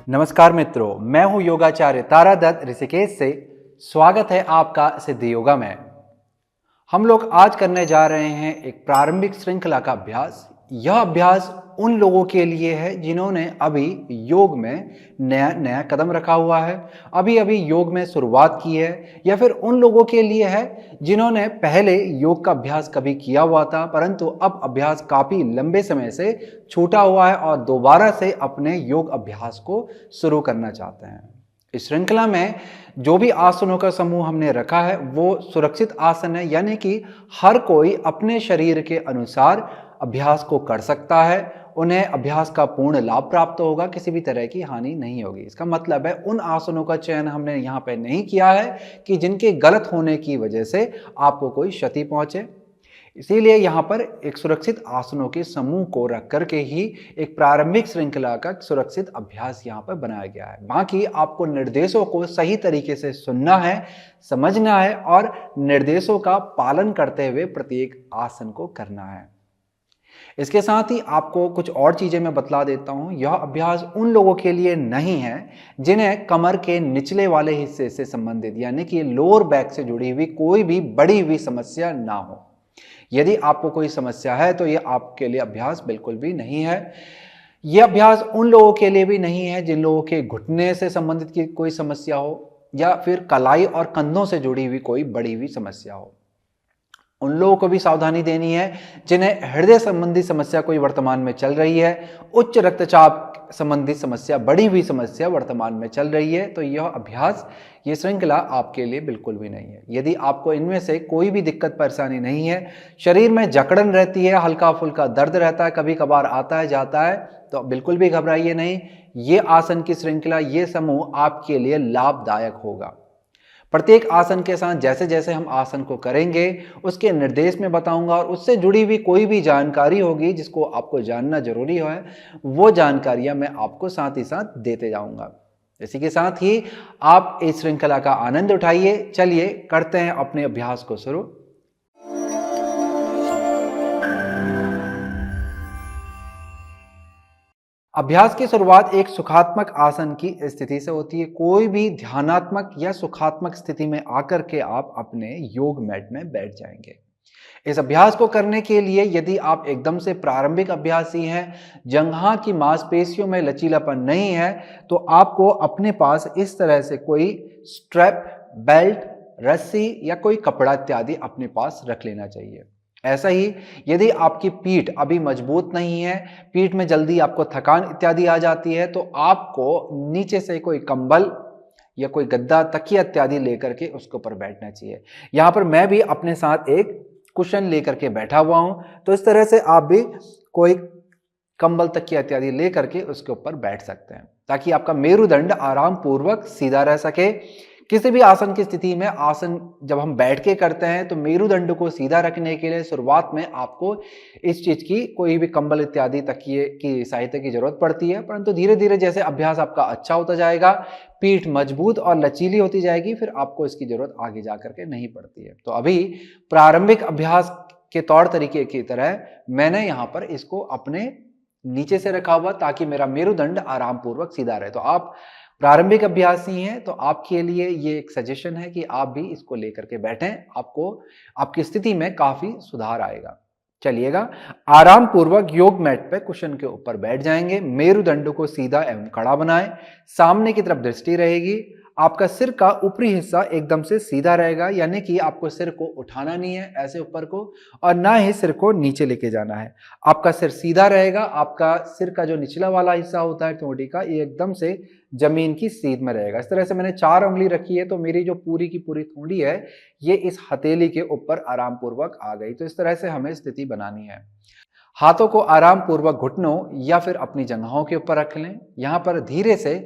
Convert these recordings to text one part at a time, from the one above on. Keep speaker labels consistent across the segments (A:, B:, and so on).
A: नमस्कार मित्रों, मैं हूं योगाचार्य तारादत्त ऋषिकेश से। स्वागत है आपका सिद्धि योगा में। हम लोग आज करने जा रहे हैं एक प्रारंभिक श्रृंखला का अभ्यास। यह अभ्यास उन लोगों के लिए है जिन्होंने अभी योग में नया नया कदम रखा हुआ है, अभी अभी योग में शुरुआत की है, या फिर उन लोगों के लिए है जिन्होंने पहले योग का अभ्यास कभी किया हुआ था परंतु अब अभ्यास काफी लंबे समय से छूटा हुआ है और दोबारा से अपने योग अभ्यास को शुरू करना चाहते हैं। इस श्रृंखला में जो भी आसनों का समूह हमने रखा है वो सुरक्षित आसन है, यानी कि हर कोई अपने शरीर के अनुसार अभ्यास को कर सकता है। उन्हें अभ्यास का पूर्ण लाभ प्राप्त होगा, किसी भी तरह की हानि नहीं होगी। इसका मतलब है उन आसनों का चयन हमने यहाँ पे नहीं किया है कि जिनके गलत होने की वजह से आपको कोई क्षति पहुंचे। इसीलिए यहाँ पर एक सुरक्षित आसनों के समूह को रख करके ही एक प्रारंभिक श्रृंखला का सुरक्षित अभ्यास यहाँ पर बनाया गया है। बाकी आपको निर्देशों को सही तरीके से सुनना है, समझना है और निर्देशों का पालन करते हुए प्रत्येक आसन को करना है। इसके साथ ही आपको कुछ और चीजें मैं बतला देता हूं। यह अभ्यास उन लोगों के लिए नहीं है जिन्हें कमर के निचले वाले हिस्से से संबंधित यानी कि लोअर बैक से जुड़ी हुई कोई भी बढ़ी हुई समस्या ना हो। यदि आपको कोई समस्या है तो यह आपके लिए अभ्यास बिल्कुल भी नहीं है। यह अभ्यास उन लोगों के लिए भी नहीं है जिन लोगों के घुटने से संबंधित की कोई समस्या हो या फिर कलाई और कंधों से जुड़ी हुई कोई बढ़ी हुई समस्या हो। उन लोगों को भी सावधानी देनी है जिन्हें हृदय संबंधी समस्या कोई वर्तमान में चल रही है, उच्च रक्तचाप संबंधी समस्या, बढ़ी हुई समस्या वर्तमान में चल रही है, तो यह अभ्यास, ये श्रृंखला आपके लिए बिल्कुल भी नहीं है। यदि आपको इनमें से कोई भी दिक्कत परेशानी नहीं है, शरीर में जकड़न रहती है, हल्का फुल्का दर्द रहता है, कभी कभार आता है जाता है, तो बिल्कुल भी घबराइए नहीं। ये आसन की श्रृंखला, ये समूह आपके लिए लाभदायक होगा। प्रत्येक आसन के साथ जैसे जैसे हम आसन को करेंगे उसके निर्देश में बताऊंगा और उससे जुड़ी हुई कोई भी जानकारी होगी जिसको आपको जानना जरूरी है, वो जानकारियां मैं आपको साथ ही साथ देते जाऊंगा। इसी के साथ ही आप इस श्रृंखला का आनंद उठाइए। चलिए करते हैं अपने अभ्यास को शुरू। अभ्यास की शुरुआत एक सुखात्मक आसन की स्थिति से होती है। कोई भी ध्यानात्मक या सुखात्मक स्थिति में आकर के आप अपने योग मैट में बैठ जाएंगे। इस अभ्यास को करने के लिए यदि आप एकदम से प्रारंभिक अभ्यासी हैं, जंघा की मांसपेशियों में लचीलापन नहीं है, तो आपको अपने पास इस तरह से कोई स्ट्रैप, बेल्ट, रस्सी या कोई कपड़ा इत्यादि अपने पास रख लेना चाहिए। ऐसा ही यदि आपकी पीठ अभी मजबूत नहीं है, पीठ में जल्दी आपको थकान इत्यादि आ जाती है, तो आपको नीचे से कोई कंबल या कोई गद्दा, तकिया इत्यादि लेकर के उसके ऊपर बैठना चाहिए। यहां पर मैं भी अपने साथ एक कुशन लेकर के बैठा हुआ हूं, तो इस तरह से आप भी कोई कंबल, तकिया इत्यादि लेकर के उसके ऊपर बैठ सकते हैं ताकि आपका मेरुदंड आराम पूर्वक सीधा रह सके। किसी भी आसन की स्थिति में आसन जब हम बैठ के करते हैं तो मेरुदंड को सीधा रखने के लिए शुरुआत में आपको इस चीज की, कोई भी कंबल इत्यादि, तकिए की सहायता की जरूरत पड़ती है, परंतु धीरे धीरे जैसे अभ्यास आपका अच्छा होता जाएगा, पीठ मजबूत और लचीली होती जाएगी, फिर आपको इसकी जरूरत आगे जाकर के नहीं पड़ती है। तो अभी प्रारंभिक अभ्यास के तौर तरीके की तरह मैंने यहाँ पर इसको अपने नीचे से रखा हुआ ताकि मेरा मेरुदंड आराम पूर्वक सीधा रहे। तो आप प्रारंभिक अभ्यासी हैं तो आपके लिए ये एक सजेशन है कि आप भी इसको लेकर के बैठें, आपको आपकी स्थिति में काफी सुधार आएगा। चलिएगा, आराम पूर्वक योग मैट पे कुशन के ऊपर बैठ जाएंगे। मेरुदंड को सीधा एवं खड़ा बनाएं, सामने की तरफ दृष्टि रहेगी। आपका सिर का ऊपरी हिस्सा एकदम से सीधा रहेगा, यानी कि आपको सिर को उठाना नहीं है ऐसे ऊपर को, और ना ही सिर को नीचे लेके जाना है। आपका सिर सीधा रहेगा। आपका सिर का जो निचला वाला हिस्सा होता है ठोड़ी का, ये एकदम से जमीन की सीध में रहेगा। इस तरह से मैंने 4 उंगली रखी है, तो मेरी जो पूरी की पूरी ठोड़ी है ये इस हथेली के ऊपर आराम पूर्वक आ गई। तो इस तरह से हमें स्थिति बनानी है। हाथों को आराम पूर्वक घुटनों या फिर अपनी जंघाओं के ऊपर रख लें। यहां पर धीरे से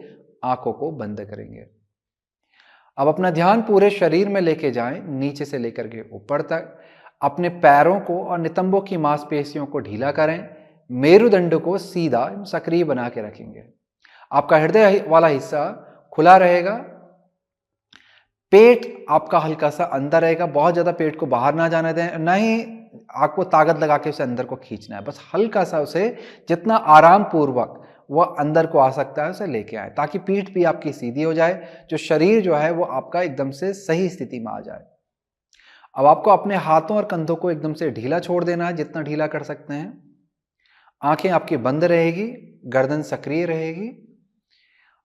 A: आंखों को बंद करेंगे। अब अपना ध्यान पूरे शरीर में लेके जाएं, नीचे से लेकर के ऊपर तक। अपने पैरों को और नितंबों की मांसपेशियों को ढीला करें। मेरुदंड को सीधा सक्रिय बना के रखेंगे। आपका हृदय वाला हिस्सा खुला रहेगा। पेट आपका हल्का सा अंदर रहेगा, बहुत ज्यादा पेट को बाहर ना जाने दें, ना ही आपको ताकत लगा के उसे अंदर को खींचना है। बस हल्का सा उसे जितना आराम पूर्वक वह अंदर को आ सकता है, उसे लेके आए ताकि पीठ भी आपकी सीधी हो जाए, जो शरीर जो है वो आपका एकदम से सही स्थिति में आ जाए। अब आपको अपने हाथों और कंधों को एकदम से ढीला छोड़ देना है, जितना ढीला कर सकते हैं। आंखें आपकी बंद रहेगी, गर्दन सक्रिय रहेगी,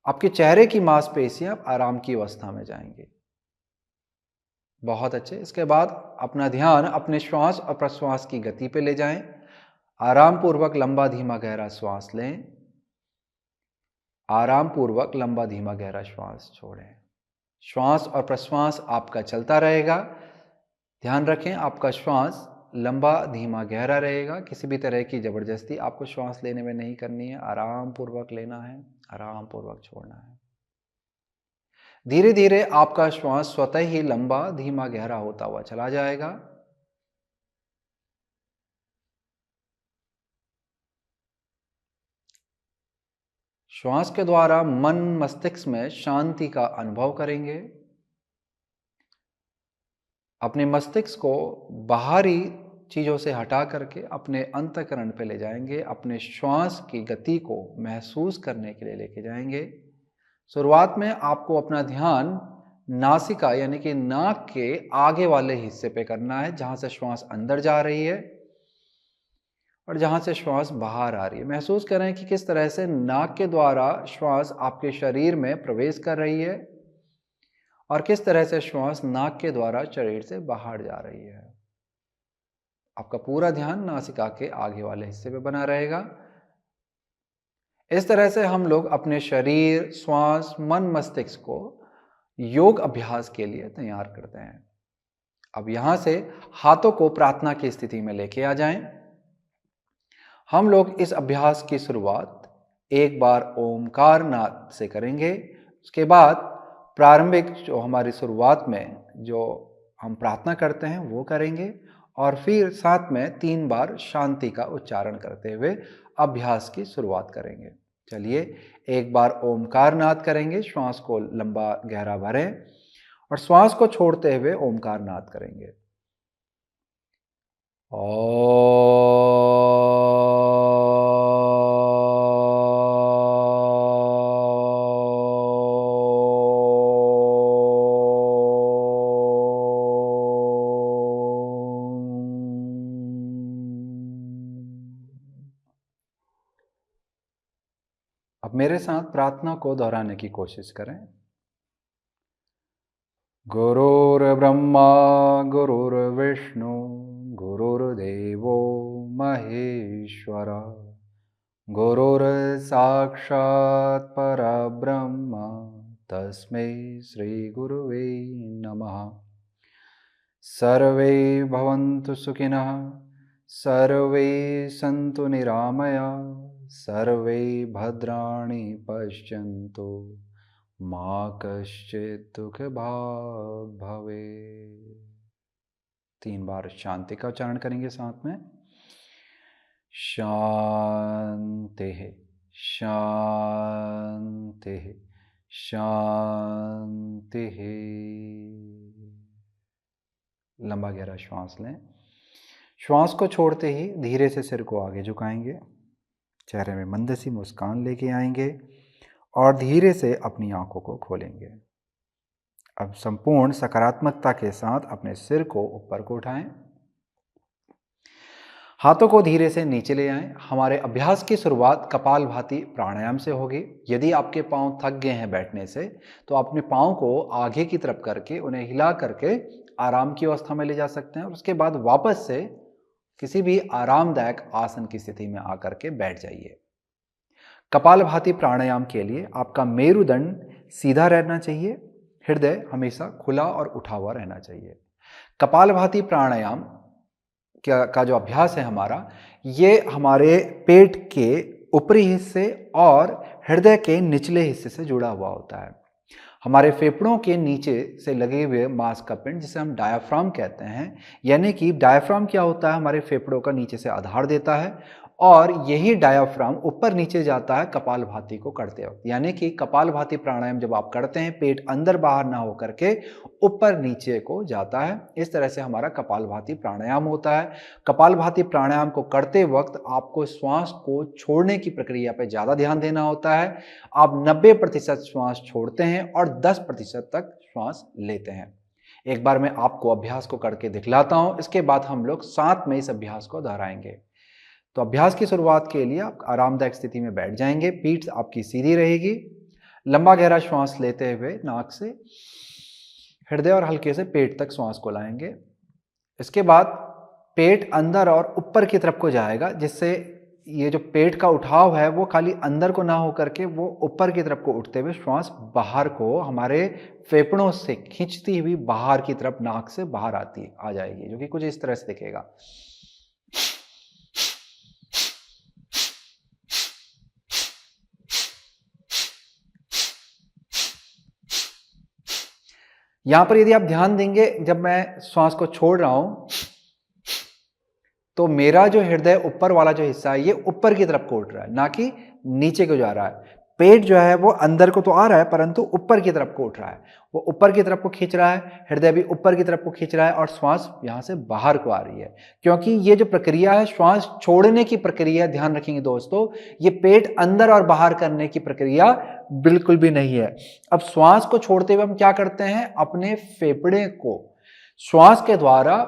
A: आपके चेहरे की मांसपेशियां आराम की अवस्था में जाएंगी। बहुत अच्छे। इसके बाद अपना ध्यान अपने श्वास और प्रश्वास की गति पे ले जाएं। आराम पूर्वक लंबा धीमा गहरा श्वास लें, आराम पूर्वक लंबा धीमा गहरा श्वास छोड़ें। श्वास और प्रश्वास आपका चलता रहेगा। ध्यान रखें आपका श्वास लंबा धीमा गहरा रहेगा, किसी भी तरह की जबरदस्ती आपको श्वास लेने में नहीं करनी है। आराम पूर्वक लेना है, आराम पूर्वक छोड़ना है। धीरे धीरे आपका श्वास स्वतः ही लंबा धीमा गहरा होता हुआ चला जाएगा। श्वास के द्वारा मन मस्तिष्क में शांति का अनुभव करेंगे। अपने मस्तिष्क को बाहरी चीज़ों से हटा करके अपने अंतःकरण पे ले जाएंगे, अपने श्वास की गति को महसूस करने के लिए लेके जाएंगे। शुरुआत में आपको अपना ध्यान नासिका यानी कि नाक के आगे वाले हिस्से पे करना है, जहाँ से श्वास अंदर जा रही है और जहाँ से श्वास बाहर आ रही है। महसूस करें कि किस तरह से नाक के द्वारा श्वास आपके शरीर में प्रवेश कर रही है और किस तरह से श्वास नाक के द्वारा शरीर से बाहर जा रही है। आपका पूरा ध्यान नासिका के आगे वाले हिस्से पे बना रहेगा। इस तरह से हम लोग अपने शरीर, श्वास, मन, मस्तिष्क को योग अभ्यास के लिए तैयार करते हैं। अब यहां से हाथों को प्रार्थना की स्थिति में लेके आ जाएं। हम लोग इस अभ्यास की शुरुआत एक बार ओमकार नाद से करेंगे। उसके बाद प्रारंभिक जो हमारी शुरुआत में जो हम प्रार्थना करते हैं वो करेंगे और फिर साथ में 3 बार शांति का उच्चारण करते हुए अभ्यास की शुरुआत करेंगे। चलिए एक बार ओमकार नाद करेंगे, श्वास को लंबा गहरा भरें और श्वास को छोड़ते हुए ओमकार नाद करेंगे। अब मेरे साथ प्रार्थना को दोहराने की कोशिश करें। गुरुर्ब्रह्मा गुरुर्विष्णु गुरुर्देवो महेश्वर गुरुर्साक्षात् परब्रह्म तस्मै श्री गुरुवे नमः। सर्वे भवन्तु सुखिनः, सर्वे सन्तु निरामयाः, सर्वे भद्राणि पश्यन्तु मा कश्चित् दुःखभाग् भवेत्। 3 बार शांति का उच्चारण करेंगे साथ में। शान्तिः शान्तिः शान्तिः। लंबा गहरा श्वास लें। श्वास को छोड़ते ही धीरे से सिर को आगे झुकाएंगे, चेहरे में मंद सी मुस्कान लेके आएंगे और धीरे से अपनी आंखों को खोलेंगे। अब संपूर्ण सकारात्मकता के साथ अपने सिर को ऊपर को उठाएं, हाथों को धीरे से नीचे ले आएं। हमारे अभ्यास की शुरुआत कपालभाति प्राणायाम से होगी। यदि आपके पांव थक गए हैं बैठने से तो अपने पांव को आगे की तरफ करके उन्हें हिला करके आराम की अवस्था में ले जा सकते हैं और उसके बाद वापस से किसी भी आरामदायक आसन की स्थिति में आकर के बैठ जाइए। कपालभाति प्राणायाम के लिए आपका मेरुदंड सीधा रहना चाहिए, हृदय हमेशा खुला और उठा हुआ रहना चाहिए। कपालभाति प्राणायाम का जो अभ्यास है हमारा, ये हमारे पेट के ऊपरी हिस्से और हृदय के निचले हिस्से से जुड़ा हुआ होता है। हमारे फेफड़ों के नीचे से लगे हुए मांसपिंड जिसे हम डायाफ्राम कहते हैं, यानी कि डायाफ्राम क्या होता है, हमारे फेफड़ों का नीचे से आधार देता है और यही डायाफ्राम ऊपर नीचे जाता है कपालभाति को करते वक्त। यानी कि कपालभाति प्राणायाम जब आप करते हैं, पेट अंदर बाहर ना हो करके ऊपर नीचे को जाता है। इस तरह से हमारा कपालभाति प्राणायाम होता है। कपालभाति प्राणायाम को करते वक्त आपको श्वास को छोड़ने की प्रक्रिया पर ज्यादा ध्यान देना होता है। आप 90% श्वास छोड़ते हैं और 10% तक श्वास लेते हैं। एक बार मैं आपको अभ्यास को करके दिखलाता हूं, इसके बाद हम लोग साथ में इस अभ्यास को दोहराएंगे। तो अभ्यास की शुरुआत के लिए आप आरामदायक स्थिति में बैठ जाएंगे, पीठ आपकी सीधी रहेगी। लंबा गहरा श्वास लेते हुए नाक से हृदय और हल्के से पेट तक श्वास को लाएंगे। इसके बाद पेट अंदर और ऊपर की तरफ को जाएगा, जिससे ये जो पेट का उठाव है वो खाली अंदर को ना हो करके वो ऊपर की तरफ को उठते हुए श्वास बाहर को हमारे फेफड़ों से खींचती हुई बाहर की तरफ नाक से बाहर आ जाएगी, जो कि कुछ इस तरह से दिखेगा। यहां पर यदि आप ध्यान देंगे, जब मैं श्वास को छोड़ रहा हूं तो मेरा जो हृदय ऊपर वाला जो हिस्सा है ये ऊपर की तरफ को उठ रहा है, ना कि नीचे को जा रहा है। पेट जो है वो अंदर को तो आ रहा है परंतु ऊपर की तरफ को उठ रहा है, वो ऊपर की तरफ को खींच रहा है, हृदय भी ऊपर की तरफ को खींच रहा है और श्वास यहां से बाहर को आ रही है। क्योंकि ये जो प्रक्रिया है श्वास छोड़ने की प्रक्रिया, ध्यान रखेंगे दोस्तों, ये पेट अंदर और बाहर करने की प्रक्रिया बिल्कुल भी नहीं है। अब श्वास को छोड़ते हुए हम क्या करते हैं, अपने फेफड़े को श्वास के द्वारा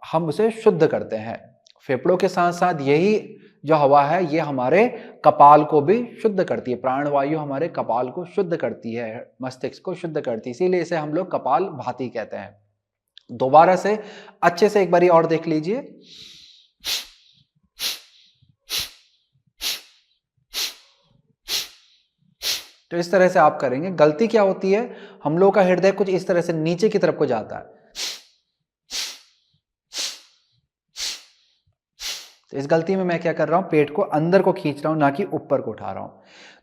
A: हम उसे शुद्ध करते हैं। फेफड़ों के साथ साथ यही जो हवा है ये हमारे कपाल को भी शुद्ध करती है। प्राणवायु हमारे कपाल को शुद्ध करती है, मस्तिष्क को शुद्ध करती है, इसीलिए इसे हम लोग कपाल भाती कहते हैं। दोबारा से अच्छे से एक बारी और देख लीजिए। तो इस तरह से आप करेंगे। गलती क्या होती है, हम लोग का हृदय कुछ इस तरह से नीचे की तरफ को जाता है, तो इस गलती में मैं क्या कर रहा हूं, पेट को अंदर को खींच रहा हूं, ना कि ऊपर को उठा रहा हूं।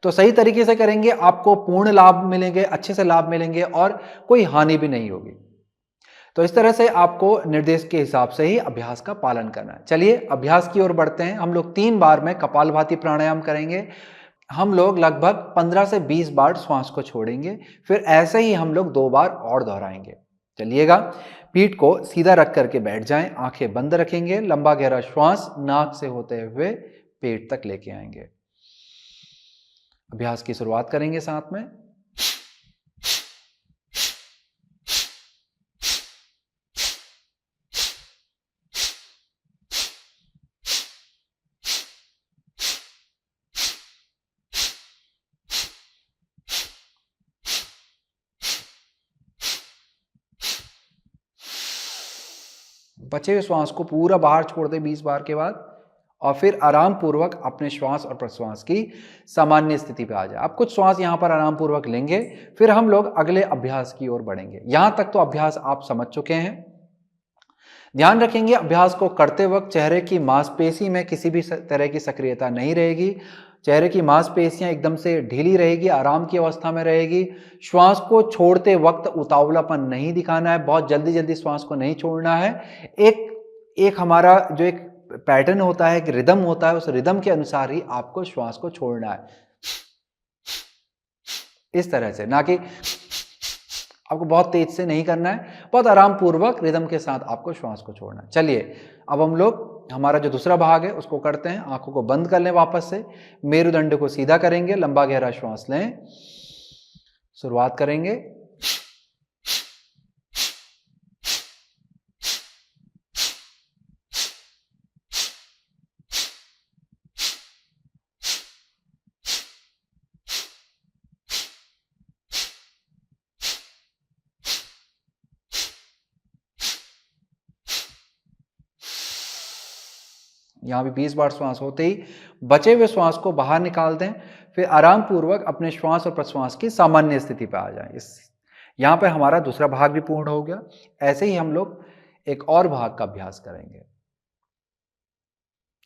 A: तो सही तरीके से करेंगे, आपको पूर्ण लाभ मिलेंगे, अच्छे से लाभ मिलेंगे और कोई हानि भी नहीं होगी। तो इस तरह से आपको निर्देश के हिसाब से ही अभ्यास का पालन करना है। चलिए अभ्यास की ओर बढ़ते हैं। हम लोग 3 बार में कपालभाति प्राणायाम करेंगे। हम लोग लगभग 15 से 20 बार श्वास को छोड़ेंगे, फिर ऐसे ही हम लोग 2 बार और दोहराएंगे। चलिएगा, पीठ को सीधा रख करके बैठ जाएं, आंखें बंद रखेंगे, लंबा गहरा श्वास नाक से होते हुए पेट तक लेके आएंगे। अभ्यास की शुरुआत करेंगे साथ में। बचे हुए श्वास को पूरा बाहर छोड़ दें 20 बार के बाद, और फिर आराम पूर्वक अपने श्वास और प्रश्वास की सामान्य स्थिति पे आ जाए। आप कुछ श्वास यहां पर आराम पूर्वक लेंगे, फिर हम लोग अगले अभ्यास की ओर बढ़ेंगे। यहां तक तो अभ्यास आप समझ चुके हैं। ध्यान रखेंगे, अभ्यास को करते वक्त चेहरे की मांसपेशी में किसी भी तरह की सक्रियता नहीं रहेगी। चेहरे की मांसपेशियां एकदम से ढीली रहेगी, आराम की अवस्था में रहेगी। श्वास को छोड़ते वक्त उतावलापन नहीं दिखाना है, बहुत जल्दी जल्दी श्वास को नहीं छोड़ना है। एक हमारा जो एक पैटर्न होता है, एक रिदम होता है, उस रिदम के अनुसार ही आपको श्वास को छोड़ना है, इस तरह से, ना कि आपको बहुत तेज से नहीं करना है, बहुत आराम पूर्वक रिदम के साथ आपको श्वास को छोड़ना है। चलिए अब हम लोग हमारा जो दूसरा भाग है उसको करते हैं। आंखों को बंद कर लें, वापस से मेरुदंड को सीधा करेंगे, लंबा गहरा श्वास लें, शुरुआत करेंगे। यहां भी 20 बार श्वास होते ही बचे हुए श्वास को बाहर निकाल दें, फिर आराम पूर्वक अपने श्वास और प्रश्वास की सामान्य स्थिति पर आ जाएं। यहां पर हमारा दूसरा भाग भी पूर्ण हो गया। ऐसे ही हम लोग एक और भाग का अभ्यास करेंगे।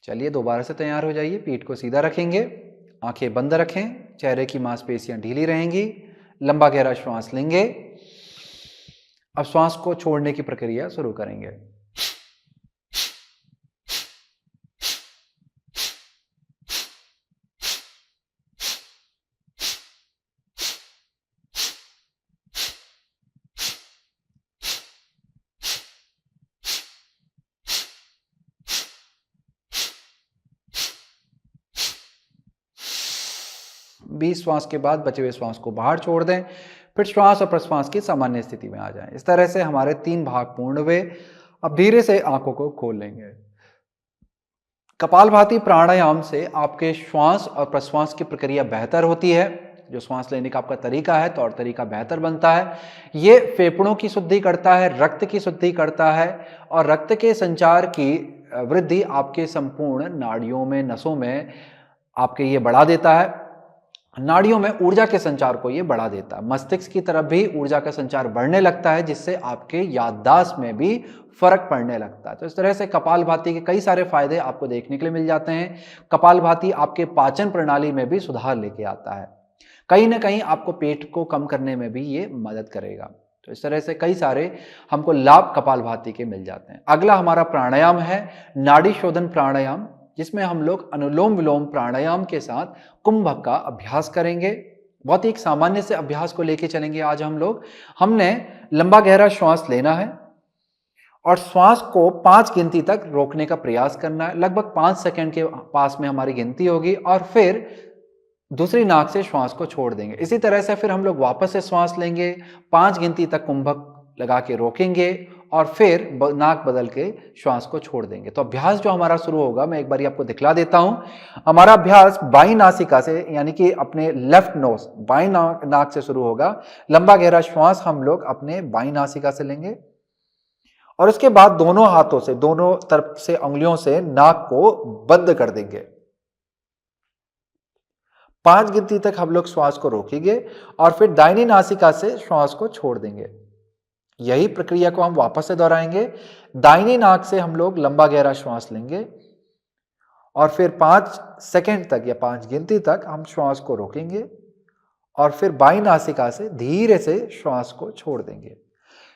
A: चलिए दोबारा से तैयार हो जाइए, पीठ को सीधा रखेंगे, आंखें बंद रखें, चेहरे की मांसपेशियां ढीली रहेंगी, लंबा गहरा श्वास लेंगे। अब श्वास को छोड़ने की प्रक्रिया शुरू करेंगे। 20 श्वास के बाद बचे हुए श्वास को बाहर छोड़ दें, फिर श्वास और प्रश्वास की सामान्य स्थिति में आ जाएं। इस तरह से हमारे 3 भाग पूर्ण हुए। अब धीरे से आंखों को खोल लेंगे। कपालभाति प्राणायाम से आपके श्वास और प्रश्वास की प्रक्रिया बेहतर होती है। जो श्वास लेने का आपका तरीका है, तौर तरीका बेहतर बनता है। ये फेफड़ों की शुद्धि करता है, रक्त की शुद्धि करता है और रक्त के संचार की वृद्धि आपके संपूर्ण नाड़ियों में, नसों में आपके ये बढ़ा देता है। नाड़ियों में ऊर्जा के संचार को ये बढ़ा देता है। मस्तिष्क की तरफ भी ऊर्जा का संचार बढ़ने लगता है, जिससे आपके याददाश्त में भी फर्क पड़ने लगता है। तो इस तरह से कपालभाति के कई सारे फायदे आपको देखने के लिए मिल जाते हैं। कपालभाति आपके पाचन प्रणाली में भी सुधार लेके आता है। कहीं ना कहीं आपको पेट को कम करने में भी ये मदद करेगा। तो इस तरह से कई सारे हमको लाभ कपालभाति के मिल जाते हैं। अगला हमारा प्राणायाम है नाड़ी शोधन प्राणायाम, जिसमें हम लोग अनुलोम विलोम प्राणायाम के साथ कुंभक का अभ्यास करेंगे। बहुत ही एक सामान्य से अभ्यास को लेके चलेंगे आज हम लोग। हमने लंबा गहरा श्वास लेना है और श्वास को 5 गिनती तक रोकने का प्रयास करना है। लगभग 5 सेकंड के पास में हमारी गिनती होगी और फिर दूसरी नाक से श्वास को छोड़ देंगे। इसी तरह से फिर हम लोग वापस से श्वास लेंगे, 5 गिनती तक कुंभक लगा के रोकेंगे और फिर नाक बदल के श्वास को छोड़ देंगे। तो अभ्यास जो हमारा शुरू होगा, मैं एक बार आपको दिखला देता हूं। हमारा अभ्यास बाईं नासिका से, यानी कि अपने लेफ्ट नोज बाईं नाक से शुरू होगा। लंबा गहरा श्वास हम लोग अपने बाईं नासिका से लेंगे और उसके बाद दोनों हाथों से, दोनों तरफ से उंगलियों से नाक को बंद कर देंगे। 5 गिनती तक हम लोग श्वास को रोकेंगे और फिर दाहिनी नासिका से श्वास को छोड़ देंगे। यही प्रक्रिया को हम वापस से दोहराएंगे। दाहिनी नाक से हम लोग लंबा गहरा श्वास लेंगे और फिर 5 सेकंड तक या 5 गिनती तक हम श्वास को रोकेंगे और फिर बाईं नासिका से धीरे से श्वास को छोड़ देंगे।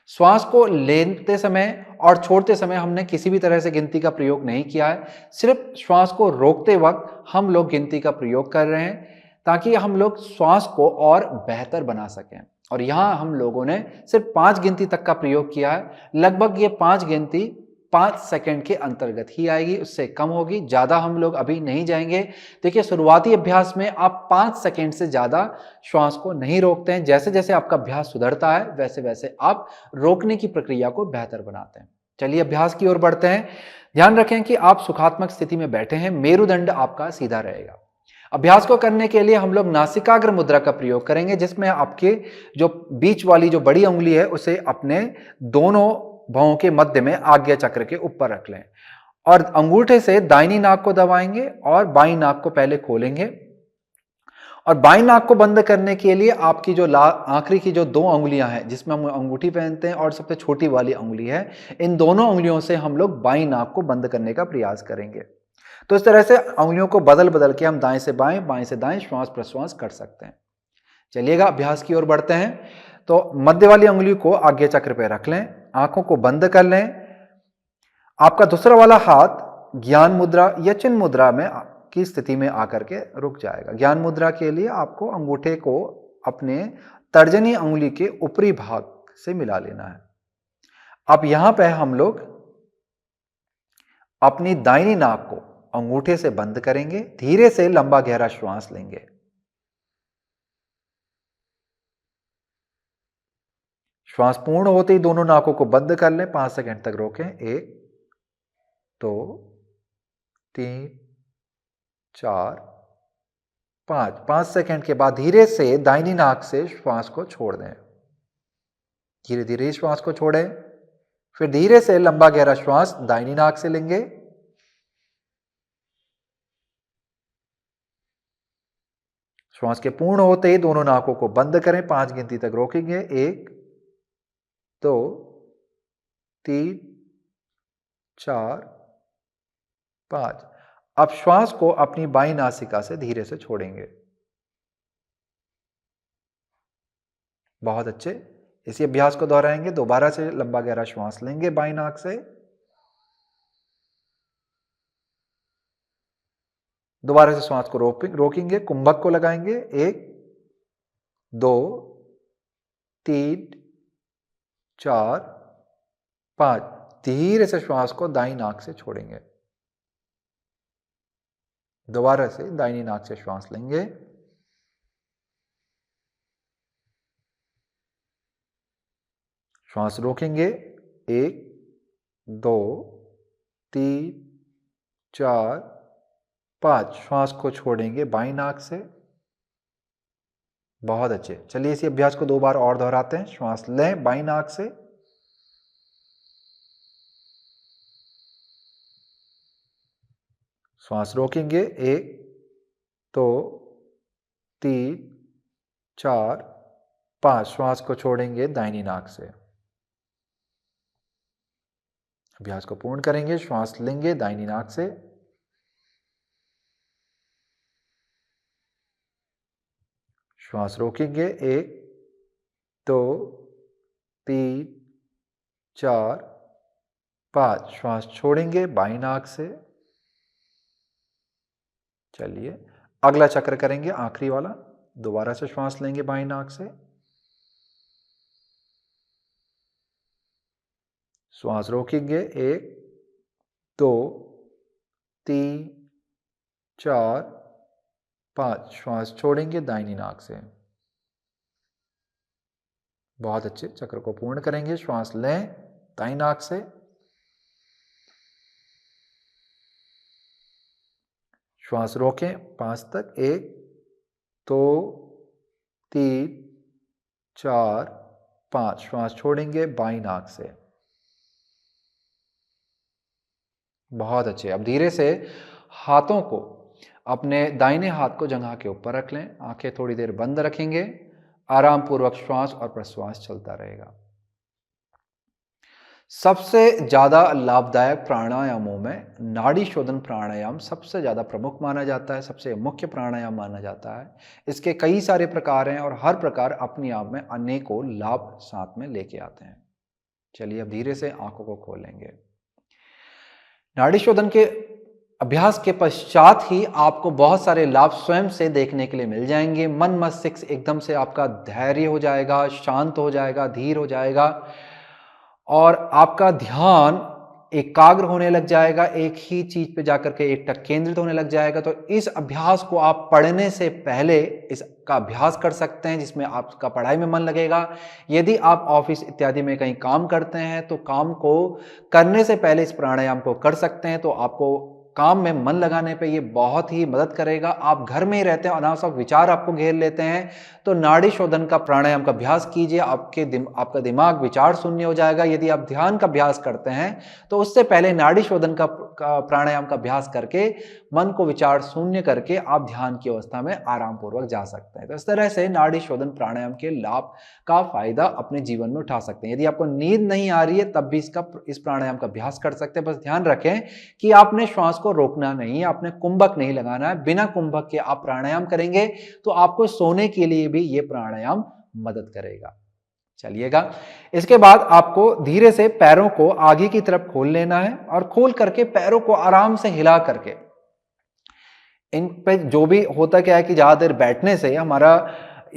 A: श्वास को लेते समय और छोड़ते समय हमने किसी भी तरह से गिनती का प्रयोग नहीं किया है। सिर्फ श्वास को रोकते वक्त हम लोग गिनती का प्रयोग कर रहे हैं ताकि हम लोग श्वास को और बेहतर बना सकें। और यहां हम लोगों ने सिर्फ 5 गिनती तक का प्रयोग किया है। लगभग ये 5 गिनती 5 सेकंड के अंतर्गत ही आएगी, उससे कम होगी। ज्यादा हम लोग अभी नहीं जाएंगे। देखिए, शुरुआती अभ्यास में आप 5 सेकंड से ज्यादा श्वास को नहीं रोकते हैं। जैसे जैसे आपका अभ्यास सुधरता है, वैसे वैसे आप रोकने की प्रक्रिया को बेहतर बनाते हैं। चलिए अभ्यास की ओर बढ़ते हैं। ध्यान रखें कि आप सुखात्मक स्थिति में बैठे हैं, मेरुदंड आपका सीधा रहेगा। अभ्यास को करने के लिए हम लोग नासिकाग्र मुद्रा का प्रयोग करेंगे, जिसमें आपके जो बीच वाली जो बड़ी उंगली है उसे अपने दोनों भौं के मध्य में आज्ञा चक्र के ऊपर रख लें और अंगूठे से दाहिनी नाक को दबाएंगे और बाईं नाक को पहले खोलेंगे। और बाईं नाक को बंद करने के लिए आपकी जो आखिरी की जो 2 उंगलियां हैं, जिसमें हम अंगूठी पहनते हैं और सबसे छोटी वाली उंगली है, इन दोनों उंगलियों से हम लोग बाईं नाक को बंद करने का प्रयास करेंगे। तो इस तरह से उंगलियों को बदल बदल के हम दाएं से बाएं श्वास प्रश्वास कर सकते हैं। चलिएगा अभ्यास की ओर बढ़ते हैं। तो मध्य वाली उंगली को आज्ञा चक्र पे रख लें, आंखों को बंद कर लें। आपका दूसरा वाला हाथ ज्ञान मुद्रा या चिन्ह मुद्रा में की स्थिति में आकर के रुक जाएगा। ज्ञान मुद्रा के लिए आपको अंगूठे को अपने तर्जनी उंगली के ऊपरी भाग से मिला लेना है। अब यहां पे हम लोग अपनी दाहिनी नाक को अंगूठे से बंद करेंगे, धीरे से लंबा गहरा श्वास लेंगे। श्वास पूर्ण होते ही दोनों नाकों को बंद कर लें, 5 सेकंड तक रोकें। 1 2 3 4 5। 5 सेकंड के बाद धीरे से दाहिनी नाक से श्वास को छोड़ दें। धीरे धीरे श्वास को छोड़ें, फिर धीरे से लंबा गहरा श्वास दाहिनी नाक से लेंगे। श्वास के पूर्ण होते ही दोनों नाकों को बंद करें, 5 गिनती तक रोकेंगे। 1 2 3 4 5। अब श्वास को अपनी बाईं नासिका से धीरे से छोड़ेंगे। बहुत अच्छे। इसी अभ्यास को दोहराएंगे। दोबारा से लंबा गहरा श्वास लेंगे बाईं नाक से, दोबारा से श्वास को रोकेंगे, कुंभक को लगाएंगे। 1 2 3 4 5। धीरे से श्वास को दाईं नाक से छोड़ेंगे। दोबारा से दाहिनी नाक से श्वास लेंगे श्वास रोकेंगे, 1 2 3 4 5। श्वास को छोड़ेंगे बाईं नाक से। बहुत अच्छे। चलिए इसी अभ्यास को 2 बार और दोहराते हैं। श्वास लें बाईं नाक से, श्वास रोकेंगे, 1 2 3 4 5। श्वास को छोड़ेंगे दाहिनी नाक से। अभ्यास को पूर्ण करेंगे। श्वास लेंगे दाहिनी नाक से, श्वास रोकेंगे, 1 2 3 4 5। श्वास छोड़ेंगे बाईं नाक से। चलिए अगला चक्र करेंगे, आखिरी वाला। दोबारा से श्वास लेंगे बाईं नाक से, श्वास रोकेंगे, 1 2 3 4 5। श्वास छोड़ेंगे दाहिनी नाक से। बहुत अच्छे। चक्र को पूर्ण करेंगे। श्वास लें दाईं नाक से, श्वास रोकें 5 तक, 1 2 3 4 5। श्वास छोड़ेंगे बाईं नाक से। बहुत अच्छे। अब धीरे से हाथों को अपने दाहिने हाथ को जंघा के ऊपर रख लें। आंखें थोड़ी देर बंद रखेंगे। आराम पूर्वक श्वास और प्रश्वास चलता रहेगा। सबसे ज्यादा लाभदायक प्राणायामों में नाड़ी शोधन प्राणायाम सबसे ज्यादा प्रमुख माना जाता है, सबसे मुख्य प्राणायाम माना जाता है। इसके कई सारे प्रकार हैं और हर प्रकार अपने आप में अनेकों लाभ साथ में लेके आते हैं। चलिए अब धीरे से आंखों को खोलेंगे। नाड़ी शोधन के अभ्यास के पश्चात ही आपको बहुत सारे लाभ स्वयं से देखने के लिए मिल जाएंगे। मन मस्तिष्क एकदम से आपका धैर्य हो जाएगा, शांत हो जाएगा, धीर हो जाएगा और आपका ध्यान एकाग्र होने लग जाएगा। एक ही चीज पे जाकर के एकटक केंद्रित होने लग जाएगा। तो इस अभ्यास को आप पढ़ने से पहले इसका अभ्यास कर सकते हैं, जिसमें आपका पढ़ाई में मन लगेगा। यदि आप ऑफिस इत्यादि में कहीं काम करते हैं तो काम को करने से पहले इस प्राणायाम को कर सकते हैं, तो आपको काम में मन लगाने पे ये बहुत ही मदद करेगा। आप घर में ही रहते हैं, अनावश्यक विचार आपको घेर लेते हैं, तो नाड़ी शोधन का प्राणायाम का अभ्यास कीजिए। आपका दिमाग विचार शून्य हो जाएगा। यदि आप ध्यान का अभ्यास करते हैं तो उससे पहले नाड़ी शोधन का प्राणायाम का अभ्यास करके मन को विचार शून्य करके आप ध्यान की अवस्था में आराम पूर्वक जा सकते हैं। तो इस तरह से नाड़ी शोधन प्राणायाम के लाभ का फायदा अपने जीवन में उठा सकते हैं। यदि आपको नींद नहीं आ रही है तब भी इस प्राणायाम का अभ्यास कर सकते हैं। बस ध्यान रखें कि आपने श्वास को रोकना नहीं है, आपने कुंभक नहीं लगाना है। बिना कुंभक के आप प्राणायाम करेंगे तो आपको सोने के लिए भी ये प्राणायाम मदद करेगा। चलिएगा, इसके बाद आपको धीरे से पैरों को आगे की तरफ खोल लेना है और खोल करके पैरों को आराम से हिला करके, इन पे जो भी होता क्या है कि ज्यादा देर बैठने से हमारा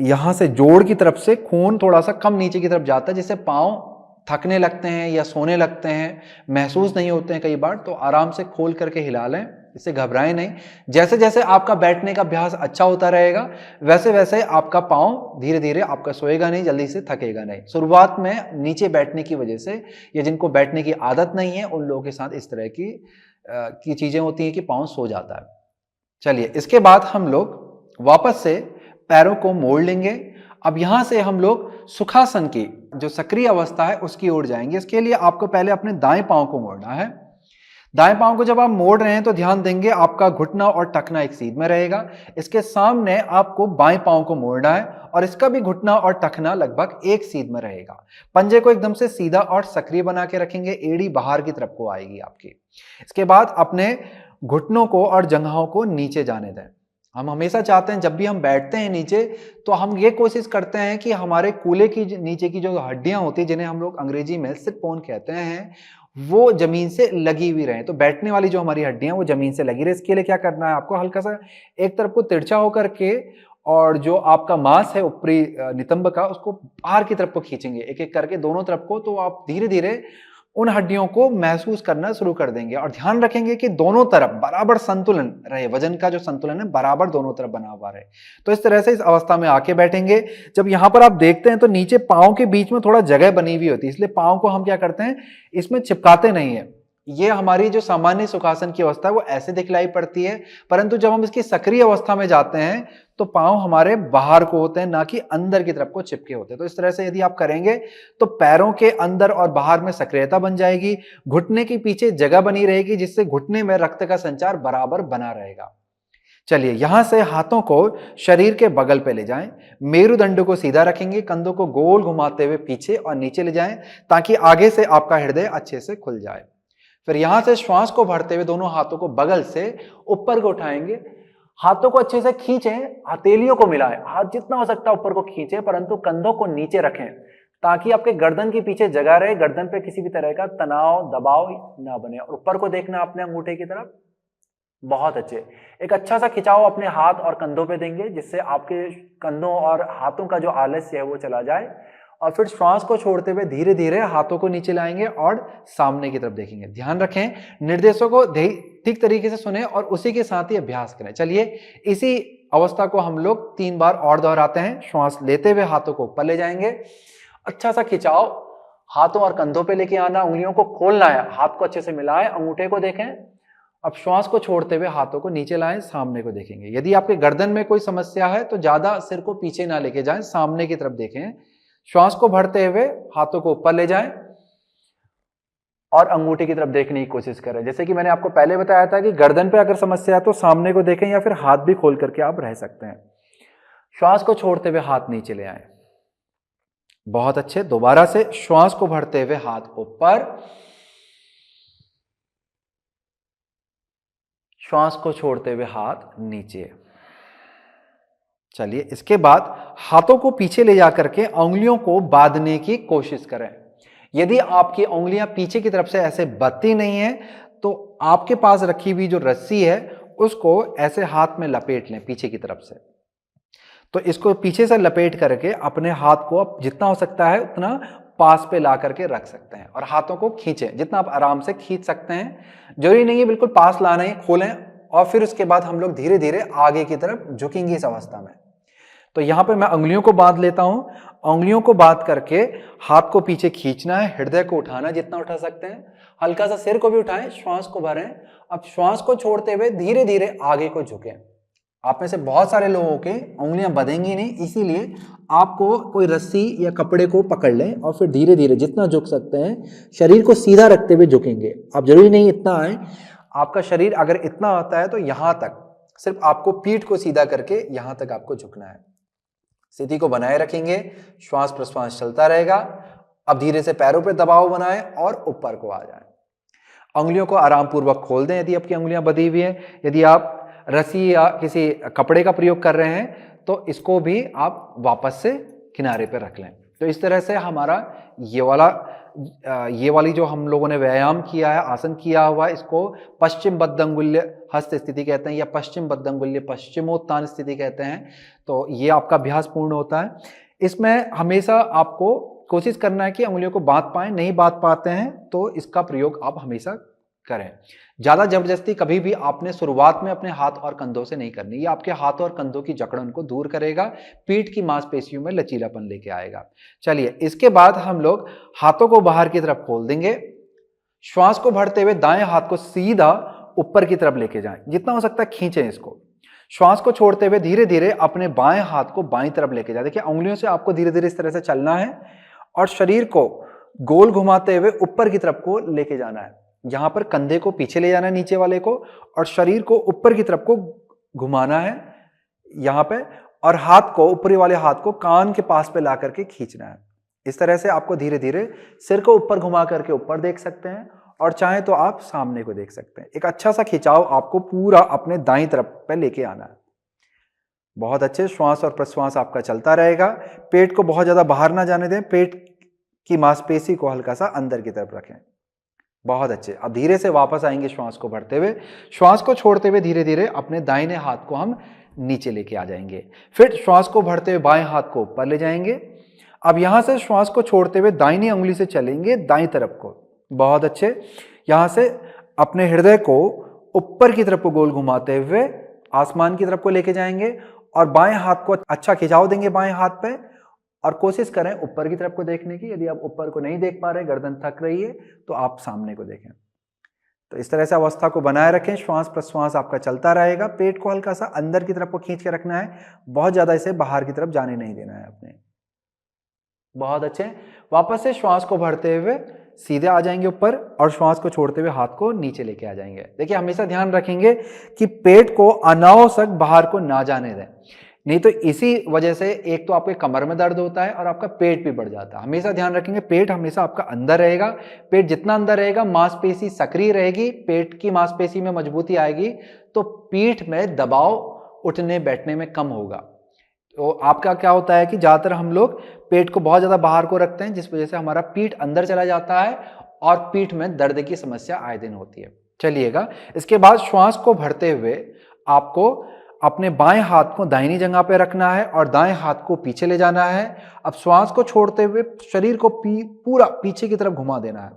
A: यहां से जोड़ की तरफ से खून थोड़ा सा कम नीचे की तरफ जाता है, जिससे पांव थकने लगते हैं या सोने लगते हैं, महसूस नहीं होते हैं कई बार। तो आराम से खोल करके हिला लें, इससे घबराएं नहीं। जैसे जैसे आपका बैठने का अभ्यास अच्छा होता रहेगा वैसे वैसे आपका पांव धीरे धीरे आपका सोएगा नहीं, जल्दी से थकेगा नहीं। शुरुआत में नीचे बैठने की वजह से या जिनको बैठने की आदत नहीं है उन लोगों के साथ इस तरह की चीजें होती हैं कि पांव सो जाता है। चलिए इसके बाद हम लोग वापस से पैरों को मोड़ लेंगे। अब यहां से हम लोग सुखासन की जो सक्रिय अवस्था है उसकी ओर जाएंगे। इसके लिए आपको पहले अपने दाएं पांव को मोड़ना है। दाएं पांव को जब आप मोड़ रहे हैं तो ध्यान देंगे आपका घुटना और टखना एक सीध में रहेगा। इसके सामने आपको बाएं पांव को मोड़ना है और इसका भी घुटना और टखना लगभग एक सीध में रहेगा। पंजे को एकदम से सीधा और सक्रिय बना के रखेंगे, एड़ी बाहर की तरफ को आएगी आपकी। इसके बाद अपने घुटनों को और जंघाओं को नीचे जाने दें। हम हमेशा चाहते हैं जब भी हम बैठते हैं नीचे तो हम ये कोशिश करते हैं कि हमारे कूल्हे की नीचे की जो हड्डियां होती है, जिन्हें हम लोग अंग्रेजी में सिट बोन कहते हैं, वो जमीन से लगी हुई रहे। तो बैठने वाली जो हमारी हड्डियां वो जमीन से लगी रहे। इसके लिए क्या करना है, आपको हल्का सा एक तरफ को तिरछा होकर के और जो आपका मांस है ऊपरी नितंब का उसको बाहर की तरफ को खींचेंगे एक एक करके दोनों तरफ को। तो आप धीरे धीरे उन हड्डियों को महसूस करना शुरू कर देंगे और ध्यान रखेंगे कि दोनों तरफ बराबर संतुलन रहे, वजन का जो संतुलन है बराबर दोनों तरफ बना हुआ रहे। तो इस तरह से इस अवस्था में आके बैठेंगे। जब यहां पर आप देखते हैं तो नीचे पांव के बीच में थोड़ा जगह बनी हुई होती है, इसलिए पांव को हम क्या करते हैं, इसमें चिपकाते नहीं है। ये हमारी जो सामान्य सुखासन की अवस्था है वो ऐसे दिखलाई पड़ती है, परंतु जब हम इसकी सक्रिय अवस्था में जाते हैं तो पांव हमारे बाहर को होते हैं, ना कि अंदर की तरफ को चिपके होते हैं। तो इस तरह से यदि आप करेंगे तो पैरों के अंदर और बाहर में सक्रियता बन जाएगी, घुटने के पीछे जगह बनी रहेगी, जिससे घुटने में रक्त का संचार बराबर बना रहेगा। चलिए यहां से हाथों को शरीर के बगल पे ले जाएं, मेरुदंड को सीधा रखेंगे, कंधों को गोल घुमाते हुए पीछे और नीचे ले जाएं ताकि आगे से आपका हृदय अच्छे से खुल जाए। फिर यहां से श्वास को भरते हुए दोनों हाथों को बगल से ऊपर को उठाएंगे, हाथों को अच्छे से खींचें, हथेलियों को मिलाएं, हाथ जितना हो सकता है ऊपर को खींचें, परंतु कंधों को नीचे रखें ताकि आपके गर्दन के पीछे जगह रहे, गर्दन पे किसी भी तरह का तनाव दबाव ना बने। और ऊपर को देखना अपने अंगूठे की तरफ। बहुत अच्छे। एक अच्छा सा खिंचाव अपने हाथ और कंधों पे देंगे जिससे आपके कंधों और हाथों का जो आलस्य है वो चला जाए। और फिर श्वास को छोड़ते हुए धीरे धीरे हाथों को नीचे लाएंगे और सामने की तरफ देखेंगे। ध्यान रखें, निर्देशों को ठीक तरीके से सुने और उसी के साथ ही अभ्यास करें। चलिए इसी अवस्था को हम लोग 3 बार और दोहराते हैं। श्वास लेते हुए हाथों को ऊपर ले जाएंगे, अच्छा सा खिंचाव, हाथों और कंधों पे लेके आना, उंगलियों को खोलना है, हाथ को अच्छे से मिलाएं, अंगूठे को देखें। अब श्वास को छोड़ते हुए हाथों को नीचे लाएं, सामने को देखेंगे। यदि आपके गर्दन में कोई समस्या है तो ज्यादा सिर को पीछे ना लेके जाएं, सामने की तरफ देखें। श्वास को भरते हुए हाथों को ऊपर ले जाएं और अंगूठे की तरफ देखने की कोशिश करें। जैसे कि मैंने आपको पहले बताया था कि गर्दन पे अगर समस्या है तो सामने को देखें या फिर हाथ भी खोल करके आप रह सकते हैं। श्वास को छोड़ते हुए हाथ नीचे ले आए। बहुत अच्छे। दोबारा से श्वास को भरते हुए हाथ ऊपर, श्वास को छोड़ते हुए हाथ नीचे। चलिए इसके बाद हाथों को पीछे ले जाकर के उंगलियों को बांधने की कोशिश करें। यदि आपकी उंगलियां पीछे की तरफ से ऐसे बंधती नहीं है तो आपके पास रखी हुई जो रस्सी है उसको ऐसे हाथ में लपेट लें पीछे की तरफ से। तो इसको पीछे से लपेट करके अपने हाथ को आप जितना हो सकता है उतना पास पे ला करके रख सकते हैं और हाथों को खींचें, जितना आप आराम से खींच सकते हैं। जरूरी नहीं है बिल्कुल पास लाना ही, खोलें और फिर उसके बाद हम लोग धीरे धीरे आगे की तरफ झुकेंगे इस अवस्था में। तो यहां पे मैं उंगलियों को बांध लेता हूं। उंगलियों को बांध करके हाथ को पीछे खींचना है, हृदय को उठाना जितना उठा सकते हैं, हल्का सा सिर को भी उठाएं, श्वास को भरें। अब श्वास को छोड़ते हुए धीरे धीरे आगे को झुकें। आप में से बहुत सारे लोगों के उंगलियां बंधेंगी नहीं, इसीलिए आपको कोई रस्सी या कपड़े को पकड़ लें और फिर धीरे धीरे जितना झुक सकते हैं शरीर को सीधा रखते हुए झुकेंगे। आप जरूरी नहीं इतना आए, आपका शरीर अगर इतना आता है तो यहां तक, सिर्फ आपको पीठ को सीधा करके यहां तक आपको झुकना है। स्थिति को बनाए रखेंगे, श्वास प्रश्वास चलता रहेगा। अब धीरे से पैरों पे दबाव बनाएं और ऊपर को आ जाएं। उंगलियों को आराम पूर्वक खोल दें यदि आपकी उंगलियां बंधी हुई हैं। यदि आप रस्सी या किसी कपड़े का प्रयोग कर रहे हैं तो इसको भी आप वापस से किनारे पर रख लें। तो इस तरह से हमारा ये वाली जो हम लोगों ने व्यायाम किया है, आसन किया हुआ है, इसको पश्चिम बद्ध अंगुल्य हस्त स्थिति कहते हैं या पश्चिम बद्ध अंगुल्य पश्चिमोत्तान स्थिति कहते हैं। तो ये आपका अभ्यास पूर्ण होता है। इसमें हमेशा आपको कोशिश करना है कि उंगलियों को बांध पाएं, नहीं बांध पाते हैं तो इसका प्रयोग आप हमेशा करें। ज्यादा जबरदस्ती कभी भी आपने शुरुआत में अपने हाथ और कंधों से नहीं करनी। ये आपके हाथ और कंधों की जकड़न को दूर करेगा, पीठ की मांसपेशियों में लचीलापन लेके आएगा। चलिए इसके बाद हम लोग हाथों को बाहर की तरफ खोल देंगे। श्वास को भरते हुए दाएं हाथ को सीधा ऊपर की तरफ लेके जाएं, जितना हो सकता है खींचें इसको। श्वास को छोड़ते हुए धीरे धीरे अपने बाएं हाथ को बाईं तरफ लेके जाए। देखिए उंगलियों से आपको धीरे धीरे इस तरह से चलना है और शरीर को गोल घुमाते हुए ऊपर की तरफ को लेके जाना है। यहां पर कंधे को पीछे ले जाना है नीचे वाले को और शरीर को ऊपर की तरफ को घुमाना है यहां पे, और हाथ को, ऊपरी वाले हाथ को कान के पास पे ला करके खींचना है। इस तरह से आपको धीरे धीरे सिर को ऊपर घुमा करके ऊपर देख सकते हैं और चाहे तो आप सामने को देख सकते हैं। एक अच्छा सा खिंचाव आपको पूरा अपने दाईं तरफ पे लेके आना है। बहुत अच्छे। श्वास और प्रश्वास आपका चलता रहेगा। पेट को बहुत ज्यादा बाहर ना जाने दें, पेट की मांसपेशी को हल्का सा अंदर की तरफ रखें। बहुत अच्छे। अब धीरे से वापस आएंगे श्वास को भरते हुए। श्वास को छोड़ते हुए धीरे धीरे अपने दाहिने हाथ को हम नीचे लेके आ जाएंगे। फिर श्वास को भरते हुए बाएं हाथ को ऊपर ले जाएंगे। अब यहां से श्वास को छोड़ते हुए दाहिनी उंगली से चलेंगे दाईं तरफ को बहुत अच्छे। यहां से अपने हृदय को ऊपर की तरफ को गोल घुमाते हुए आसमान की तरफ को लेके जाएंगे और बाएं हाथ को अच्छा खिंचाव देंगे बाएं हाथ पे और कोशिश करें ऊपर की तरफ को देखने की। यदि आप ऊपर को नहीं देख पा रहे, गर्दन थक रही है, तो आप सामने को देखें। तो इस तरह से अवस्था को बनाए रखें। श्वास प्रश्वास आपका चलता रहेगा। पेट को हल्का सा अंदर की तरफ को खींच के रखना है, बहुत ज्यादा इसे बाहर की तरफ जाने नहीं देना है अपने। बहुत अच्छे। वापस से श्वास को भरते हुए सीधे आ जाएंगे ऊपर और श्वास को छोड़ते हुए हाथ को नीचे लेके आ जाएंगे। देखिए, हमेशा ध्यान रखेंगे कि पेट को अनावश्यक बाहर को ना जाने दें, नहीं तो इसी वजह से एक तो आपके कमर में दर्द होता है और आपका पेट भी बढ़ जाता है। हमेशा ध्यान रखेंगे, पेट हमेशा आपका अंदर रहेगा। पेट जितना अंदर रहेगा, मांसपेशी सक्रिय रहेगी, पेट की मांसपेशी में मजबूती आएगी, तो पीठ में दबाव उठने बैठने में कम होगा। तो आपका क्या होता है कि ज्यादातर हम लोग पेट को बहुत ज्यादा बाहर को रखते हैं, जिस वजह से हमारा पीठ अंदर चला जाता है और पीठ में दर्द की समस्या आए दिन होती है। चलिएगा, इसके बाद श्वास को भरते हुए आपको अपने बाएं हाथ को दाहिनी जगह पे रखना है और दाएं हाथ को पीछे ले जाना है। अब श्वास को छोड़ते हुए शरीर को पूरा पीछे की तरफ घुमा देना है।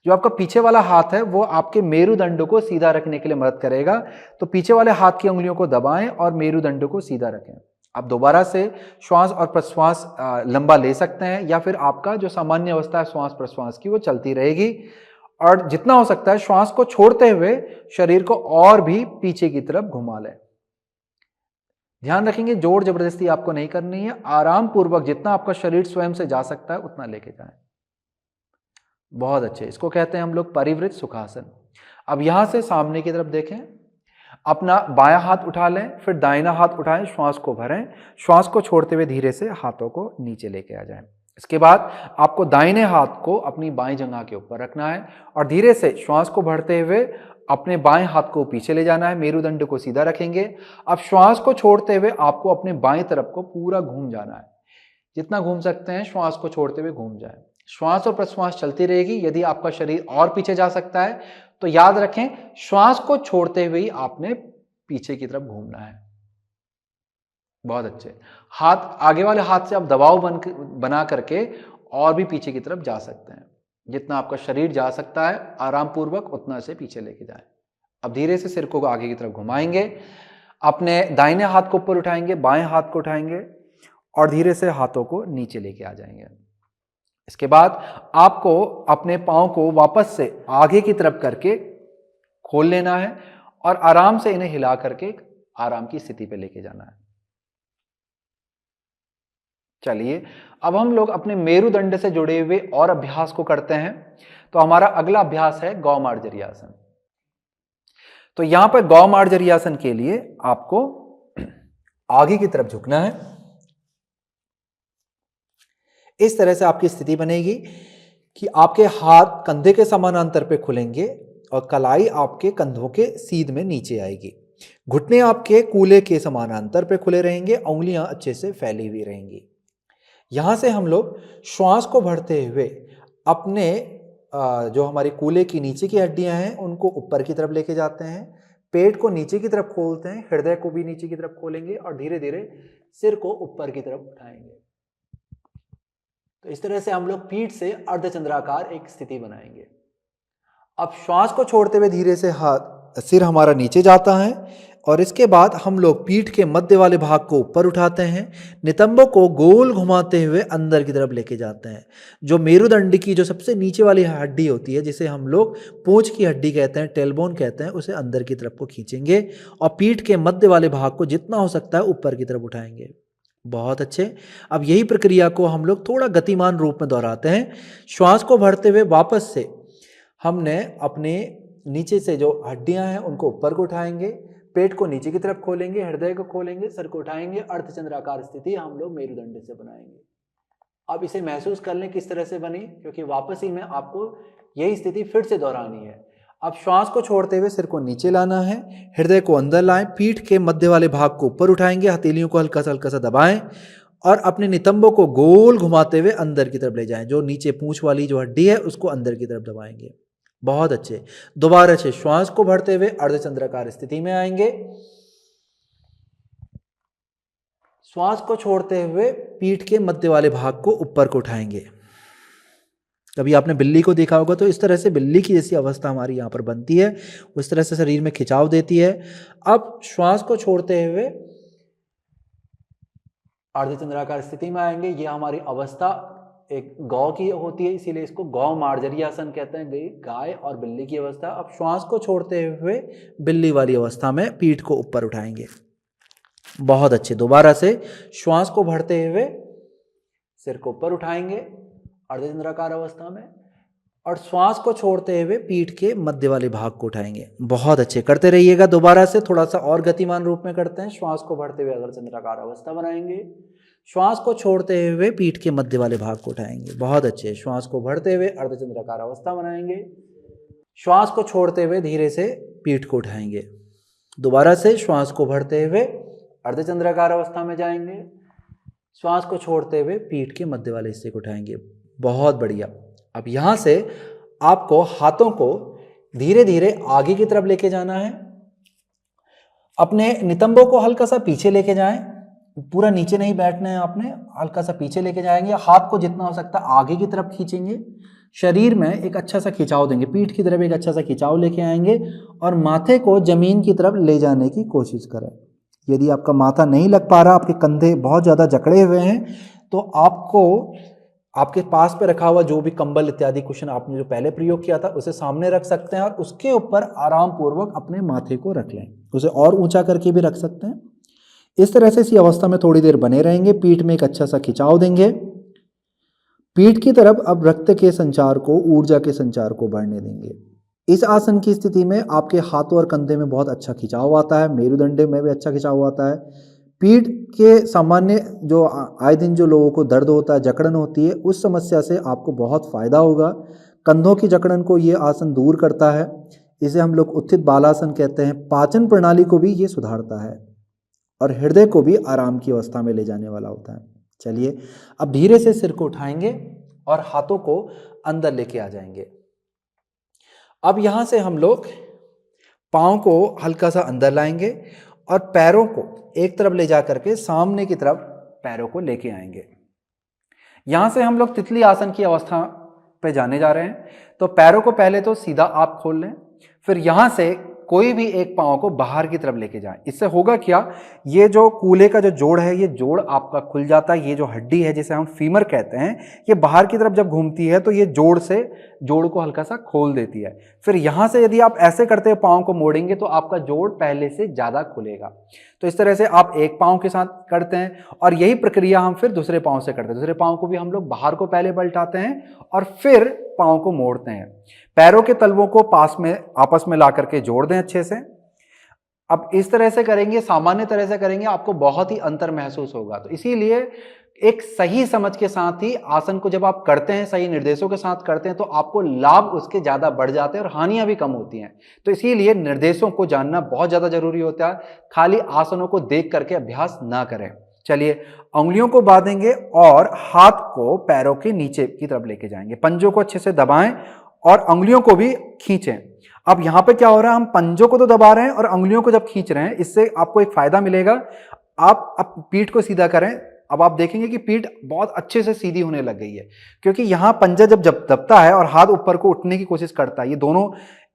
A: जो आपका पीछे वाला हाथ है वो आपके मेरुदंड को सीधा रखने के लिए मदद करेगा। तो पीछे वाले हाथ की उंगलियों को दबाएं और मेरुदंड को सीधा रखें। आप दोबारा से श्वास और प्रश्वास लंबा ले सकते हैं, या फिर आपका जो सामान्य अवस्था है श्वास प्रश्वास की वो चलती रहेगी। और जितना हो सकता है श्वास को छोड़ते हुए शरीर को और भी पीछे की तरफ घुमा लें। ध्यान रखेंगे, जोर जबरदस्ती आपको नहीं करनी है। आराम पूर्वक जितना आपका शरीर स्वयं से जा सकता है उतना लेके जाएं। बहुत अच्छे। इसको कहते हैं हम लोग परिवृत्त सुखासन। अब यहां से सामने की तरफ देखें, अपना बायां हाथ उठा लें, फिर दाहिना हाथ उठाएं, श्वास को भरें, श्वास को छोड़ते हुए धीरे से हाथों को नीचे लेके आ जाएं। इसके बाद आपको दाहिने हाथ को अपनी बाईं जंघा के ऊपर रखना है और धीरे से श्वास को भरते हुए अपने बाएं हाथ को पीछे ले जाना है, मेरुदंड को सीधा रखेंगे। अब श्वास को छोड़ते हुए आपको अपने बाएं तरफ को पूरा घूम जाना है। जितना घूम सकते हैं श्वास को छोड़ते हुए घूम जाए। श्वास और प्रश्वास चलती रहेगी। यदि आपका शरीर और पीछे जा सकता है तो याद रखें, श्वास को छोड़ते हुए ही आपने पीछे की तरफ घूमना है। बहुत अच्छे। हाथ, आगे वाले हाथ से आप दबाव बना करके और भी पीछे की तरफ जा सकते हैं। जितना आपका शरीर जा सकता है आराम पूर्वक उतना से पीछे लेके जाएं। अब धीरे से सिर को आगे की तरफ घुमाएंगे, अपने दाहिने हाथ को ऊपर उठाएंगे, बाएं हाथ को उठाएंगे और धीरे से हाथों को नीचे लेके आ जाएंगे। इसके बाद आपको अपने पांव को वापस से आगे की तरफ करके खोल लेना है और आराम से इन्हें हिला करके आराम की स्थिति पे लेके जाना है। चलिए, अब हम लोग अपने मेरुदंड से जुड़े हुए और अभ्यास को करते हैं। तो हमारा अगला अभ्यास है गौमार्जरी। तो यहां पर गौमार्जरी के लिए आपको आगे की तरफ झुकना है। इस तरह से आपकी स्थिति बनेगी कि आपके हाथ कंधे के समानांतर पे खुलेंगे और कलाई आपके कंधों के सीध में नीचे आएगी। घुटने आपके कूल्हे के समानांतर पे खुले रहेंगे, उंगलियां अच्छे से फैली हुई रहेंगी। यहां से हम लोग श्वास को भरते हुए अपने जो हमारी कूल्हे की नीचे की हड्डियां हैं उनको ऊपर की तरफ लेके जाते हैं। पेट को नीचे की तरफ खोलते हैं, हृदय को भी नीचे की तरफ खोलेंगे और धीरे धीरे सिर को ऊपर की तरफ उठाएंगे। तो इस तरह से हम लोग पीठ से अर्धचंद्राकार एक स्थिति बनाएंगे। अब श्वास को छोड़ते हुए धीरे से सिर हमारा नीचे जाता है और इसके बाद हम लोग पीठ के मध्य वाले भाग को ऊपर उठाते हैं, नितंबों को गोल घुमाते हुए अंदर की तरफ लेके जाते हैं। जो मेरुदंड की जो सबसे नीचे वाली हड्डी होती है, जिसे हम लोग पूंछ की हड्डी कहते हैं, टेलबोन कहते हैं, उसे अंदर की तरफ को खींचेंगे और पीठ के मध्य वाले भाग को जितना हो सकता है ऊपर की तरफ उठाएंगे। बहुत अच्छे। अब यही प्रक्रिया को हम लोग थोड़ा गतिमान रूप में दोहराते हैं। श्वास को भरते हुए वापस से हमने अपने नीचे से जो हड्डियां हैं उनको ऊपर को उठाएंगे, पेट को नीचे की तरफ खोलेंगे, हृदय को खोलेंगे, सर को उठाएंगे, अर्धचंद्राकार स्थिति हम लोग मेरुदंड से बनाएंगे। अब इसे महसूस कर लें किस तरह से बनी, क्योंकि वापस ही में आपको यही स्थिति फिर से दोहरानी है। अब श्वास को छोड़ते हुए सिर को नीचे लाना है, हृदय को अंदर लाएं, पीठ के मध्य वाले भाग को ऊपर उठाएंगे, हथेलियों को हल्का सा दबाएं और अपने नितंबों को गोल घुमाते हुए अंदर की तरफ ले जाएं। जो नीचे पूंछ वाली जो हड्डी है उसको अंदर की तरफ दबाएंगे। बहुत अच्छे। दोबारा से श्वास को भरते हुए अर्धचंद्राकार स्थिति में आएंगे। श्वास को छोड़ते हुए पीठ के मध्य वाले भाग को ऊपर को उठाएंगे।
B: कभी आपने बिल्ली को देखा होगा, तो इस तरह से बिल्ली की जैसी अवस्था हमारी यहाँ पर बनती है, उस तरह से शरीर में खिंचाव देती है। अब श्वास को छोड़ते हुए अर्धचंद्राकार स्थिति में आएंगे। ये हमारी अवस्था एक गौ की होती है, इसीलिए इसको गौ मार्जरी आसन कहते हैं, गाय और बिल्ली की अवस्था। अब श्वास को छोड़ते हुए बिल्ली वाली अवस्था में पीठ को ऊपर उठाएंगे। बहुत अच्छे। दोबारा से श्वास को भरते हुए सिर को ऊपर उठाएंगे अर्धचंद्राकार अवस्था में, और श्वास को छोड़ते हुए पीठ के मध्य वाले भाग को उठाएंगे। बहुत अच्छे, करते रहिएगा। दोबारा से थोड़ा सा और गतिमान रूप में करते हैं। श्वास को भरते हुए अर्धचंद्राकार अवस्था बनाएंगे, श्वास को छोड़ते हुए पीठ के मध्य वाले भाग को उठाएंगे। बहुत अच्छे। श्वास को भरते हुए अर्धचंद्राकार अवस्था बनाएंगे, श्वास को छोड़ते हुए धीरे से पीठ को उठाएंगे। दोबारा से श्वास को भरते हुए अर्धचंद्राकार अवस्था में जाएंगे, श्वास को छोड़ते हुए पीठ के मध्य वाले हिस्से को उठाएंगे। बहुत बढ़िया। अब यहाँ से आपको हाथों को धीरे धीरे आगे की तरफ लेके जाना है। अपने नितंबों को हल्का सा पीछे लेके जाएं, पूरा नीचे नहीं बैठना है आपने, हल्का सा पीछे लेके जाएंगे। हाथ को जितना हो सकता है आगे की तरफ खींचेंगे, शरीर में एक अच्छा सा खिंचाव देंगे, पीठ की तरफ एक अच्छा सा खिंचाव लेके आएंगे और माथे को जमीन की तरफ ले जाने की कोशिश करें। यदि आपका माथा नहीं लग पा रहा, आपके कंधे बहुत ज़्यादा जकड़े हुए हैं, तो आपको आपके पास पे रखा हुआ जो भी कंबल इत्यादि कुशन आपने जो पहले प्रयोग किया था उसे सामने रख सकते हैं और उसके ऊपर आराम पूर्वक अपने माथे को रख लें। उसे और ऊंचा करके भी रख सकते हैं। इस तरह से इसी अवस्था में थोड़ी देर बने रहेंगे। पीठ में एक अच्छा सा खिंचाव देंगे, पीठ की तरफ अब रक्त के संचार को, ऊर्जा के संचार को बढ़ने देंगे। इस आसन की स्थिति में आपके हाथों और कंधे में बहुत अच्छा खिंचाव आता है, मेरुदंड में भी अच्छा खिंचाव आता है। पीठ के सामान्य जो आए दिन जो लोगों को दर्द होता है, जकड़न होती है, उस समस्या से आपको बहुत फायदा होगा। कंधों की जकड़न को ये आसन दूर करता है। इसे हम लोग उत्थित बालासन कहते हैं। पाचन प्रणाली को भी ये सुधारता है और हृदय को भी आराम की अवस्था में ले जाने वाला होता है। चलिए अब धीरे से सिर को उठाएंगे और हाथों को अंदर लेके आ जाएंगे। अब यहाँ से हम लोग पाँव को हल्का सा अंदर लाएंगे और पैरों को एक तरफ ले जा करके सामने की तरफ पैरों को लेके आएंगे। यहाँ से हम लोग तितली आसन की अवस्था पे जाने जा रहे हैं। तो पैरों को पहले तो सीधा आप खोल लें, फिर यहाँ से कोई भी एक पाँव को बाहर की तरफ लेके जाएं। इससे होगा क्या, ये जो कूल्हे का जो जोड़ है, ये जोड़ आपका खुल जाता है। ये जो हड्डी है जिसे हम फीमर कहते हैं, ये बाहर की तरफ जब घूमती है तो ये जोड़ से जोड़ को हल्का सा खोल देती है। फिर यहाँ से यदि आप ऐसे करते हुए पाँव को मोड़ेंगे तो आपका जोड़ पहले से ज़्यादा खुलेगा। तो इस तरह से आप एक पाँव के साथ करते हैं और यही प्रक्रिया हम फिर दूसरे पाँव से करते हैं। दूसरे पाँव को भी हम लोग बाहर को पहले पलटाते हैं और फिर पाँव को मोड़ते हैं। पैरों के तलवों को पास में आपस में ला करके जोड़ दें अच्छे से। अब इस तरह से करेंगे, सामान्य तरह से करेंगे, आपको बहुत ही अंतर महसूस होगा। तो इसीलिए एक सही समझ के साथ ही आसन को जब आप करते हैं, सही निर्देशों के साथ करते हैं, तो आपको लाभ उसके ज्यादा बढ़ जाते हैं और हानियां भी कम होती हैं। तो इसीलिए निर्देशों को जानना बहुत ज्यादा जरूरी होता है। खाली आसनों को देख करके अभ्यास ना करें। चलिए उंगलियों को बांधेंगे और हाथ को पैरों के नीचे की तरफ लेके जाएंगे। पंजों को अच्छे से दबाएं और उंगलियों को भी खींचें। अब यहां पे क्या हो रहा है, हम पंजों को तो दबा रहे हैं और उंगलियों को जब खींच रहे हैं, इससे आपको एक फायदा मिलेगा। आप अब पीठ को सीधा करें। अब आप देखेंगे कि पीठ बहुत अच्छे से सीधी होने लग गई है, क्योंकि यहां पंजा जब दबता है और हाथ ऊपर को उठने की कोशिश करता है, ये दोनों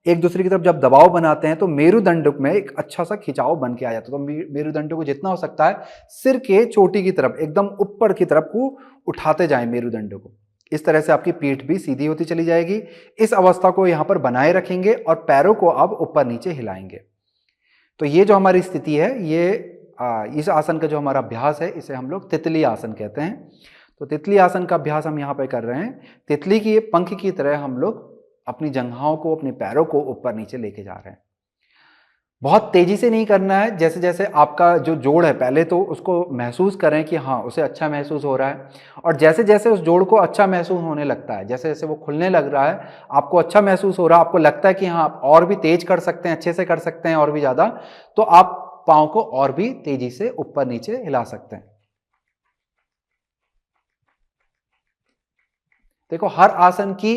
B: एक दूसरे की तरफ जब दबाव बनाते हैं तो मेरुदंड में एक अच्छा सा खिंचाव बन के आ जाता है। तो मेरुदंड को जितना हो सकता है सिर के चोटी की तरफ, एकदम ऊपर की तरफ को उठाते जाएं मेरुदंड को। इस तरह से आपकी पीठ भी सीधी होती चली जाएगी। इस अवस्था को यहां पर बनाए रखेंगे और पैरों को अब ऊपर नीचे हिलाएंगे। तो ये जो हमारी स्थिति है, ये इस आसन का जो हमारा अभ्यास है, इसे हम लोग तितली आसन कहते हैं। तो तितली आसन का अभ्यास हम यहाँ पे कर रहे हैं। तितली की पंख की तरह हम लोग अपनी जंघाओं को, अपने पैरों को ऊपर नीचे लेके जा रहे हैं। बहुत तेजी से नहीं करना है। जैसे जैसे आपका जो जोड़ है, पहले तो उसको महसूस करें कि हाँ उसे अच्छा महसूस हो रहा है, और जैसे जैसे उस जोड़ को अच्छा महसूस होने लगता है, जैसे जैसे वो खुलने लग रहा है, आपको अच्छा महसूस हो रहा है, आपको लगता है कि हाँ आप और भी तेज कर सकते हैं, अच्छे से कर सकते हैं और भी ज़्यादा, तो आप पाँव को और भी तेजी से ऊपर नीचे हिला सकते हैं। देखो, हर आसन की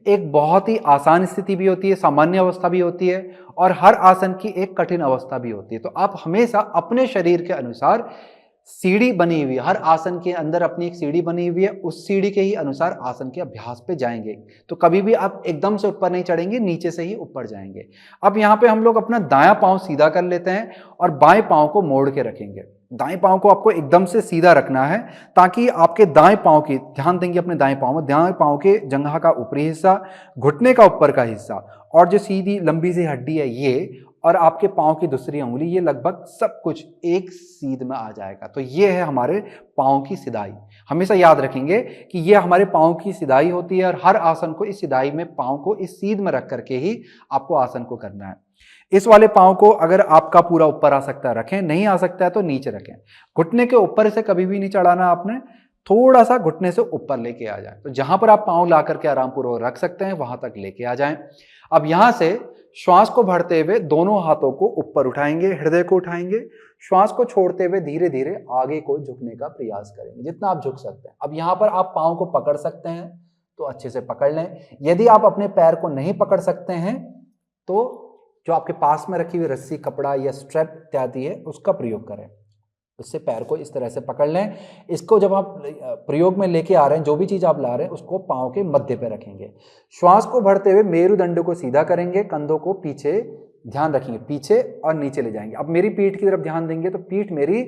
B: एक बहुत ही आसान स्थिति भी होती है, सामान्य अवस्था भी होती है, और हर आसन की एक कठिन अवस्था भी होती है। तो आप हमेशा अपने शरीर के अनुसार
A: सीढ़ी बनी हुई है, हर आसन के अंदर अपनी एक सीढ़ी बनी हुई है, उस सीढ़ी के ही अनुसार आसन के अभ्यास पे जाएंगे। तो कभी भी आप एकदम से ऊपर नहीं चढ़ेंगे, नीचे से ही ऊपर जाएंगे। अब यहाँ पे हम लोग अपना दायां पांव सीधा कर लेते हैं और बाएं पांव को मोड़ के रखेंगे। दाएं पांव को आपको एकदम से सीधा रखना है ताकि आपके दाएं पांव की, ध्यान देंगे अपने दाएं पांव में, दाएं पांव के जंघा का ऊपरी हिस्सा, घुटने का ऊपर का हिस्सा और जो सीधी लंबी सी हड्डी है ये, और आपके पांव की दूसरी उंगली, ये लगभग सब कुछ एक सीध में आ जाएगा। तो ये है हमारे पांव की सिधाई। हमेशा याद रखेंगे कि ये हमारे पांव की सिधाई होती है और हर आसन को इस सिधाई में, पांव को इस सीध में रख करके ही आपको आसन को करना है। इस वाले पांव को अगर आपका पूरा ऊपर आ सकता है रखें, नहीं आ सकता है तो नीचे रखें। घुटने के ऊपर से कभी भी नहीं चढ़ाना आपने, थोड़ा सा घुटने से ऊपर लेके आ जाए। तो जहां पर आप पांव ला करके आराम पूर्वक रख सकते हैं वहां तक लेके आ जाएं। अब यहां से श्वास को भरते हुए दोनों हाथों को ऊपर उठाएंगे, हृदय को उठाएंगे, श्वास को छोड़ते हुए धीरे धीरे आगे को झुकने का प्रयास करेंगे जितना आप झुक सकते हैं। अब यहां पर आप पांव को पकड़ सकते हैं तो अच्छे से पकड़ लें। यदि आप अपने पैर को नहीं पकड़ सकते हैं तो जो आपके पास में रखी हुई रस्सी, कपड़ा या स्ट्रैप इत्यादि है उसका प्रयोग करें, उससे पैर को इस तरह से पकड़ लें। इसको जब आप प्रयोग में लेके आ रहे हैं, जो भी चीज आप ला रहे हैं उसको पांव के मध्य पे रखेंगे। श्वास को भरते हुए मेरुदंड को सीधा करेंगे, कंधों को पीछे, ध्यान रखेंगे पीछे और नीचे ले जाएंगे। अब मेरी पीठ की तरफ ध्यान देंगे तो पीठ मेरी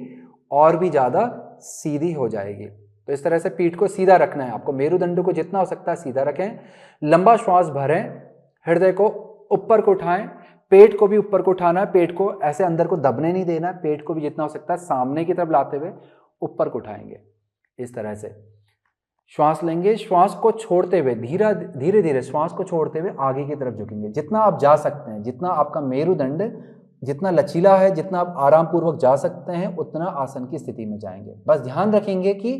A: और भी ज्यादा सीधी हो जाएगी। तो इस तरह से पीठ को सीधा रखना है आपको, मेरुदंड को जितना हो सकता है सीधा रखें। लंबा श्वास भरें, हृदय को ऊपर को उठाएं, पेट को भी ऊपर को उठाना है, पेट को ऐसे अंदर को दबने नहीं देना है, पेट को भी जितना हो सकता है सामने की तरफ लाते हुए ऊपर को उठाएंगे। इस तरह से श्वास लेंगे, श्वास को छोड़ते हुए धीरे धीरे श्वास को छोड़ते हुए आगे की तरफ झुकेंगे। जितना आप जा सकते हैं, जितना आपका मेरुदंड जितना लचीला है, जितना आप आराम पूर्वक जा सकते हैं उतना आसन की स्थिति में जाएंगे। बस ध्यान रखेंगे कि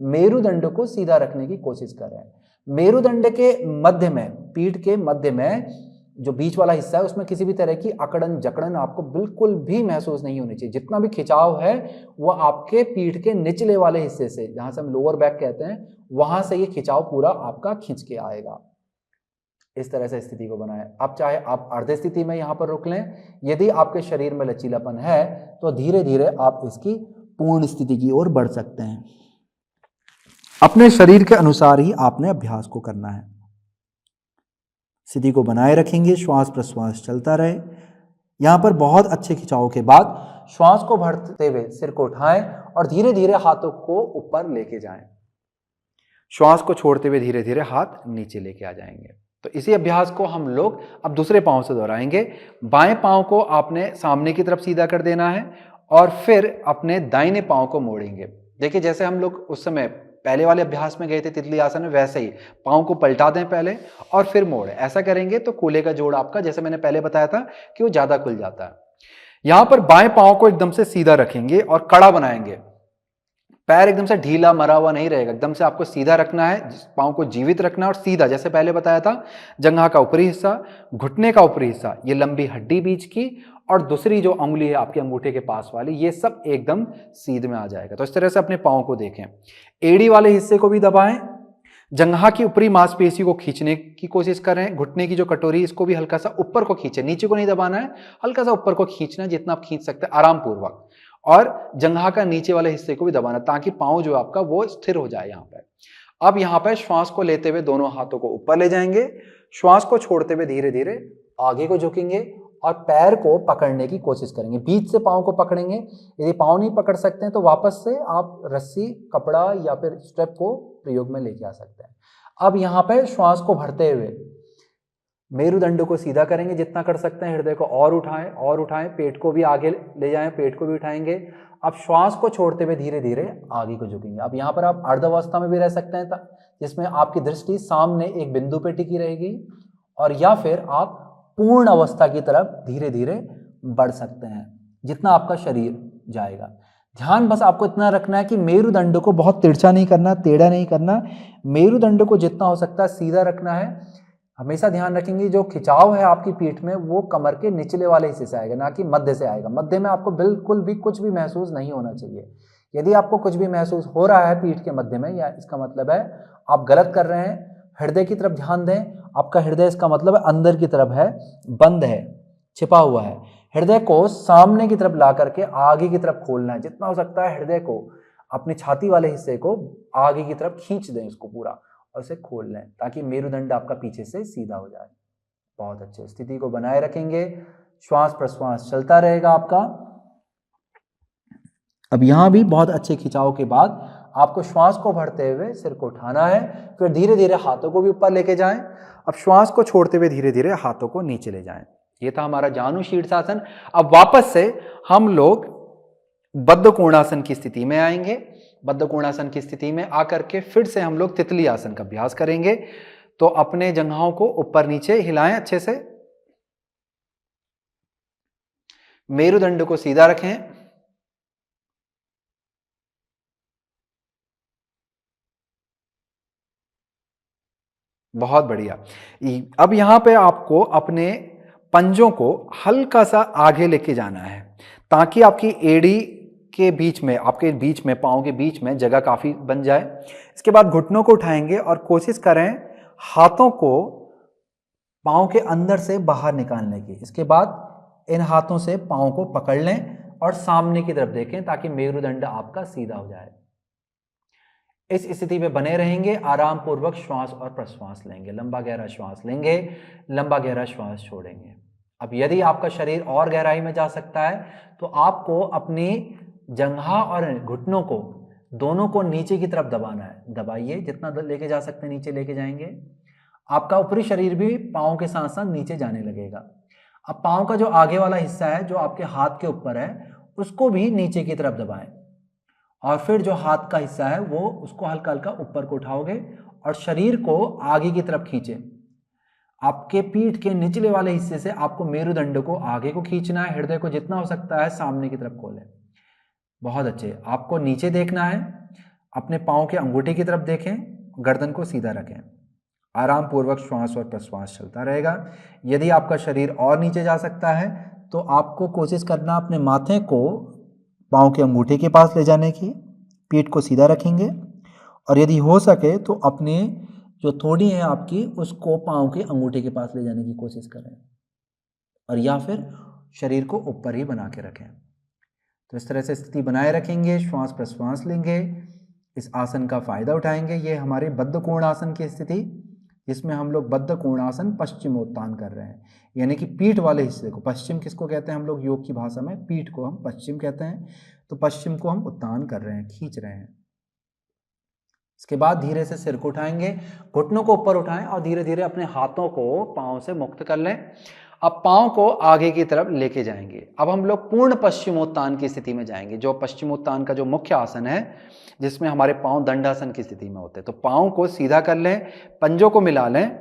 A: मेरुदंड को सीधा रखने की कोशिश करें। मेरुदंड के मध्य में, पीठ के मध्य में जो बीच वाला हिस्सा है उसमें किसी भी तरह की अकड़न जकड़न आपको बिल्कुल भी महसूस नहीं होनी चाहिए। जितना भी खिंचाव है वो आपके पीठ के निचले वाले हिस्से से, जहां से हम लोअर बैक कहते हैं, वहां से ये खिंचाव पूरा आपका खींच के आएगा। इस तरह से स्थिति को बनाएं। अब चाहे आप अर्ध स्थिति में यहां पर रुक लें, यदि आपके शरीर में लचीलापन है तो धीरे धीरे आप इसकी पूर्ण स्थिति की ओर बढ़ सकते हैं। अपने शरीर के अनुसार ही आपने अभ्यास को करना है। स्थिति को बनाए रखेंगे, श्वास प्रश्वास चलता रहे। यहां पर बहुत अच्छे खिंचाव के बाद श्वास को भरते हुए सिर को उठाएं और धीरे धीरे हाथों को ऊपर लेके जाएं। श्वास को छोड़ते हुए धीरे धीरे हाथ नीचे लेके आ जाएंगे। तो इसी अभ्यास को हम लोग अब दूसरे पांव से दोहराएंगे। बाएं पांव को आपने सामने की तरफ सीधा कर देना है और फिर अपने दाहिने पांव को मोड़ेंगे। देखिए जैसे हम लोग उस समय पहले वाले अभ्यास में गए थे तितली आसन में, वैसे ही पांव को पलटा दें पहले और फिर मोड़ें। ऐसा करेंगे तो कूल्हे का जोड़ आपका, जैसे मैंने पहले बताया था, कि वो ज्यादा खुल जाता है। यहां पर बाएं पांव को एकदम से सीधा रखेंगे और कड़ा बनाएंगे। पैर एकदम से ढीला मरा हुआ नहीं रहेगा, एकदम से आपको सीधा रखना है, पांव को जीवित रखना है और सीधा, जैसे पहले बताया था, जंघा का ऊपरी हिस्सा, घुटने का ऊपरी हिस्सा, ये लंबी हड्डी बीच की और दूसरी जो उंगली है आपके अंगूठे के पास वाली, ये सब एकदम सीध में आ जाएगा। तो इस तरह से अपने पांव को देखें। एड़ी वाले हिस्से को भी दबाएं, जंघा की ऊपरी मांसपेशी को खींचने की कोशिश करें, घुटने की जो कटोरी इसको भी हल्का सा ऊपर को खींचें, नीचे को नहीं दबाना है, हल्का सा ऊपर को खींचना है, जितना आप खींच सकते हैं आराम पूर्वक, और जंघा का नीचे वाले हिस्से को भी दबाना ताकि पांव जो आपका वो स्थिर हो जाए। यहाँ पे अब यहाँ पे श्वास को लेते हुए दोनों हाथों को ऊपर ले जाएंगे, श्वास को छोड़ते हुए धीरे धीरे आगे को झुकेंगे और पैर को पकड़ने की कोशिश करेंगे। बीच से पांव को पकड़ेंगे। यदि पांव नहीं पकड़ सकते हैं तो वापस से आप रस्सी, कपड़ा या फिर स्ट्रेप को प्रयोग में लेके आ सकते हैं। अब यहाँ पे श्वास को भरते हुए मेरुदंड को सीधा करेंगे जितना कर सकते हैं, हृदय को और उठाएं, पेट को भी आगे ले जाएं, पेट को भी उठाएंगे। अब श्वास को छोड़ते हुए धीरे धीरे आगे को झुकेंगे। अब यहाँ पर आप अर्ध अवस्था में भी रह सकते हैं, जिसमें आपकी दृष्टि सामने एक बिंदु पे टिकी रहेगी, और या फिर आप पूर्ण अवस्था की तरफ धीरे धीरे बढ़ सकते हैं जितना आपका शरीर जाएगा। ध्यान बस आपको इतना रखना है कि मेरुदंड को बहुत तिरछा नहीं करना, टेढ़ा नहीं करना, मेरुदंड को जितना हो सकता है सीधा रखना है। हमेशा ध्यान रखेंगे जो खिंचाव है आपकी पीठ में वो कमर के निचले वाले हिस्से से आएगा, ना कि मध्य से आएगा। मध्य में आपको बिल्कुल भी कुछ भी महसूस नहीं होना चाहिए। यदि आपको कुछ भी महसूस हो रहा है पीठ के मध्य में, या इसका मतलब है आप गलत कर रहे हैं। हृदय की तरफ ध्यान दें। आपका हृदय, इसका मतलब है अंदर की तरफ है, बंद है, छिपा हुआ है।
B: हृदय को सामने की तरफ ला करके आगे की तरफ खोलना है, जितना हो सकता है हृदय को, अपनी छाती वाले हिस्से को आगे की तरफ खींच दें इसको पूरा, और इसे खोल लें ताकि मेरुदंड आपका पीछे से सीधा हो जाए। बहुत अच्छे, स्थिति को बनाए रखेंगे, श्वास प्रश्वास चलता रहेगा आपका। अब यहां भी बहुत अच्छे खिंचाव के बाद आपको श्वास को भरते हुए सिर को उठाना है, फिर धीरे धीरे हाथों को भी ऊपर लेके जाएं। अब श्वास को छोड़ते हुए धीरे धीरे हाथों को नीचे ले जाएं। ये था हमारा जानु शीर्षासन। अब वापस से हम लोग बद्ध कोणासन की स्थिति में आएंगे। बद्ध कोणासन की स्थिति में आकर के फिर से हम लोग तितली आसन का अभ्यास करेंगे। तो अपने जंघाओं को ऊपर नीचे हिलाएं अच्छे से, मेरुदंड को सीधा रखें, बहुत बढ़िया। अब यहां पे आपको अपने पंजों को हल्का सा आगे लेके जाना है ताकि आपकी एड़ी के बीच में, आपके बीच में, पांव के बीच में जगह काफी बन जाए। इसके बाद घुटनों को उठाएंगे और कोशिश करें हाथों को पांव के अंदर से बाहर निकालने की। इसके बाद इन हाथों से पांव को पकड़ लें और सामने की तरफ देखें ताकि मेरुदंड आपका सीधा हो जाए। इस स्थिति में बने रहेंगे, आराम पूर्वक श्वास और प्रश्वास लेंगे, लंबा गहरा श्वास लेंगे, लंबा गहरा श्वास छोड़ेंगे। अब यदि आपका शरीर और गहराई में जा सकता है तो आपको अपनी जंघा और घुटनों को दोनों को नीचे की तरफ दबाना है। दबाइए, जितना लेके जा सकते हैं नीचे लेके जाएंगे। आपका ऊपरी शरीर भी पाँव के साथ साथ नीचे जाने लगेगा। अब पाँव का जो आगे वाला हिस्सा है जो आपके हाथ के ऊपर है उसको भी नीचे की तरफ दबाएं, और फिर जो हाथ का हिस्सा है वो उसको हल्का हल्का ऊपर को उठाओगे और शरीर को आगे की तरफ खींचें। आपके पीठ के निचले वाले हिस्से से आपको मेरुदंड को आगे को खींचना है, हृदय को जितना हो सकता है सामने की तरफ खोलें। बहुत अच्छे, आपको नीचे देखना है, अपने पाँव के अंगूठे की तरफ देखें, गर्दन को सीधा रखें, आराम पूर्वक श्वास और प्रश्वास चलता रहेगा। यदि आपका शरीर और नीचे जा सकता है तो आपको कोशिश करना अपने माथे को पाँव के अंगूठे के पास ले जाने की, पीठ को सीधा रखेंगे, और यदि हो सके तो अपने जो थोड़ी है आपकी उसको पाँव के अंगूठे के पास ले जाने की कोशिश करें, और या फिर शरीर को ऊपर ही बना के रखें। तो इस तरह से स्थिति बनाए रखेंगे, श्वास प्रश्वास लेंगे, इस आसन का फायदा उठाएंगे। ये हमारे बद्ध कोणासन की स्थिति, जिसमें हम लोग बद्ध कोणासन पश्चिमोत्तान कर रहे हैं, यानी कि पीठ वाले हिस्से को, पश्चिम किसको कहते हैं हम लोग योग की भाषा में, पीठ को हम पश्चिम कहते हैं, तो पश्चिम को हम उत्तान कर रहे हैं, खींच रहे हैं। इसके बाद धीरे से सिर को उठाएंगे, घुटनों को ऊपर उठाएं और धीरे धीरे अपने हाथों को पाँव से मुक्त कर लें। अब पाँव को आगे की तरफ लेके जाएंगे। अब हम लोग पूर्ण पश्चिमोत्तान की स्थिति में जाएंगे, जो पश्चिमोत्तान का जो मुख्य आसन है जिसमें हमारे पाँव दंडासन की स्थिति में होते हैं। तो पाँव को सीधा कर लें, पंजों को मिला लें,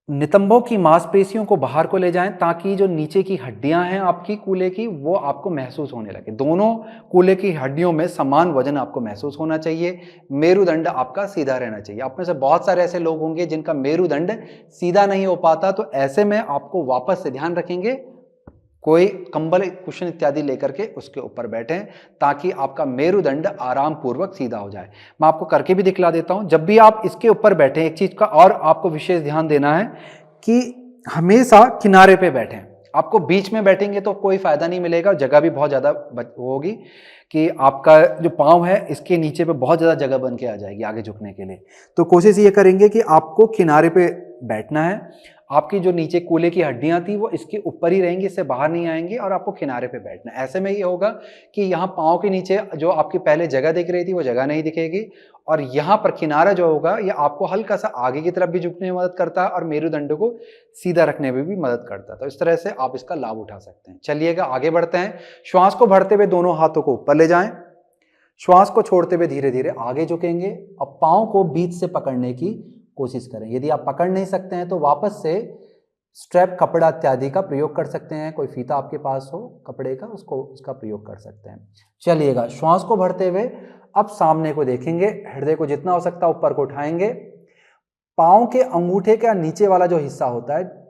B: नितंबों की मांसपेशियों को बाहर को ले जाएं ताकि जो नीचे की हड्डियां हैं आपकी कूल्हे की वो आपको महसूस होने लगे। दोनों कूल्हे की हड्डियों में समान वजन आपको महसूस होना चाहिए, मेरुदंड आपका सीधा रहना चाहिए। आप में से बहुत सारे ऐसे लोग होंगे जिनका मेरुदंड सीधा नहीं हो पाता, तो ऐसे में आपको वापस से ध्यान रखेंगे, कोई कंबल कुशन इत्यादि लेकर के उसके ऊपर बैठें ताकि आपका मेरुदंड आराम पूर्वक सीधा हो जाए। मैं आपको करके भी दिखला देता हूं। जब भी आप इसके ऊपर बैठें, एक चीज का और आपको विशेष ध्यान देना है कि हमेशा किनारे पे बैठें। आपको बीच में बैठेंगे तो कोई फायदा नहीं मिलेगा, जगह भी बहुत ज्यादा होगी कि आपका जो पाँव है इसके नीचे पे बहुत ज्यादा जगह बन के आ जाएगी आगे झुकने के लिए। तो कोशिश ये करेंगे कि आपको किनारे पे बैठना है, आपकी जो नीचे कूल्हे की हड्डियां थी वो इसके ऊपर ही रहेंगी, इससे बाहर नहीं आएंगी, और आपको किनारे पे बैठना है। ऐसे में ये होगा कि यहाँ पाँव के नीचे जो आपकी पहले जगह दिख रही थी वो जगह नहीं दिखेगी, और यहाँ पर किनारा जो होगा ये आपको हल्का सा आगे की तरफ भी झुकने में मदद करता है और मेरुदंड को सीधा रखने में भी मदद करता है। तो इस तरह से आप इसका लाभ उठा सकते हैं। चलिएगा आगे बढ़ते हैं। श्वास को भरते हुए दोनों हाथों को ऊपर ले जाएं, श्वास को छोड़ते हुए धीरे धीरे आगे झुकेंगे। अब पाँव को बीच से पकड़ने की कोशिश करें। यदि आप पकड़ नहीं सकते हैं तो वापस से स्ट्रैप, कपड़ा इत्यादि का प्रयोग कर सकते हैं। कोई फीता आपके पास हो कपड़े का, उसका प्रयोग कर सकते हैं। चलिएगा, श्वास को भरते हुए अब सामने को देखेंगे, हृदय को जितना हो सकता है ऊपर को उठाएंगे। पाँव के अंगूठे का नीचे वाला जो हिस्सा होता है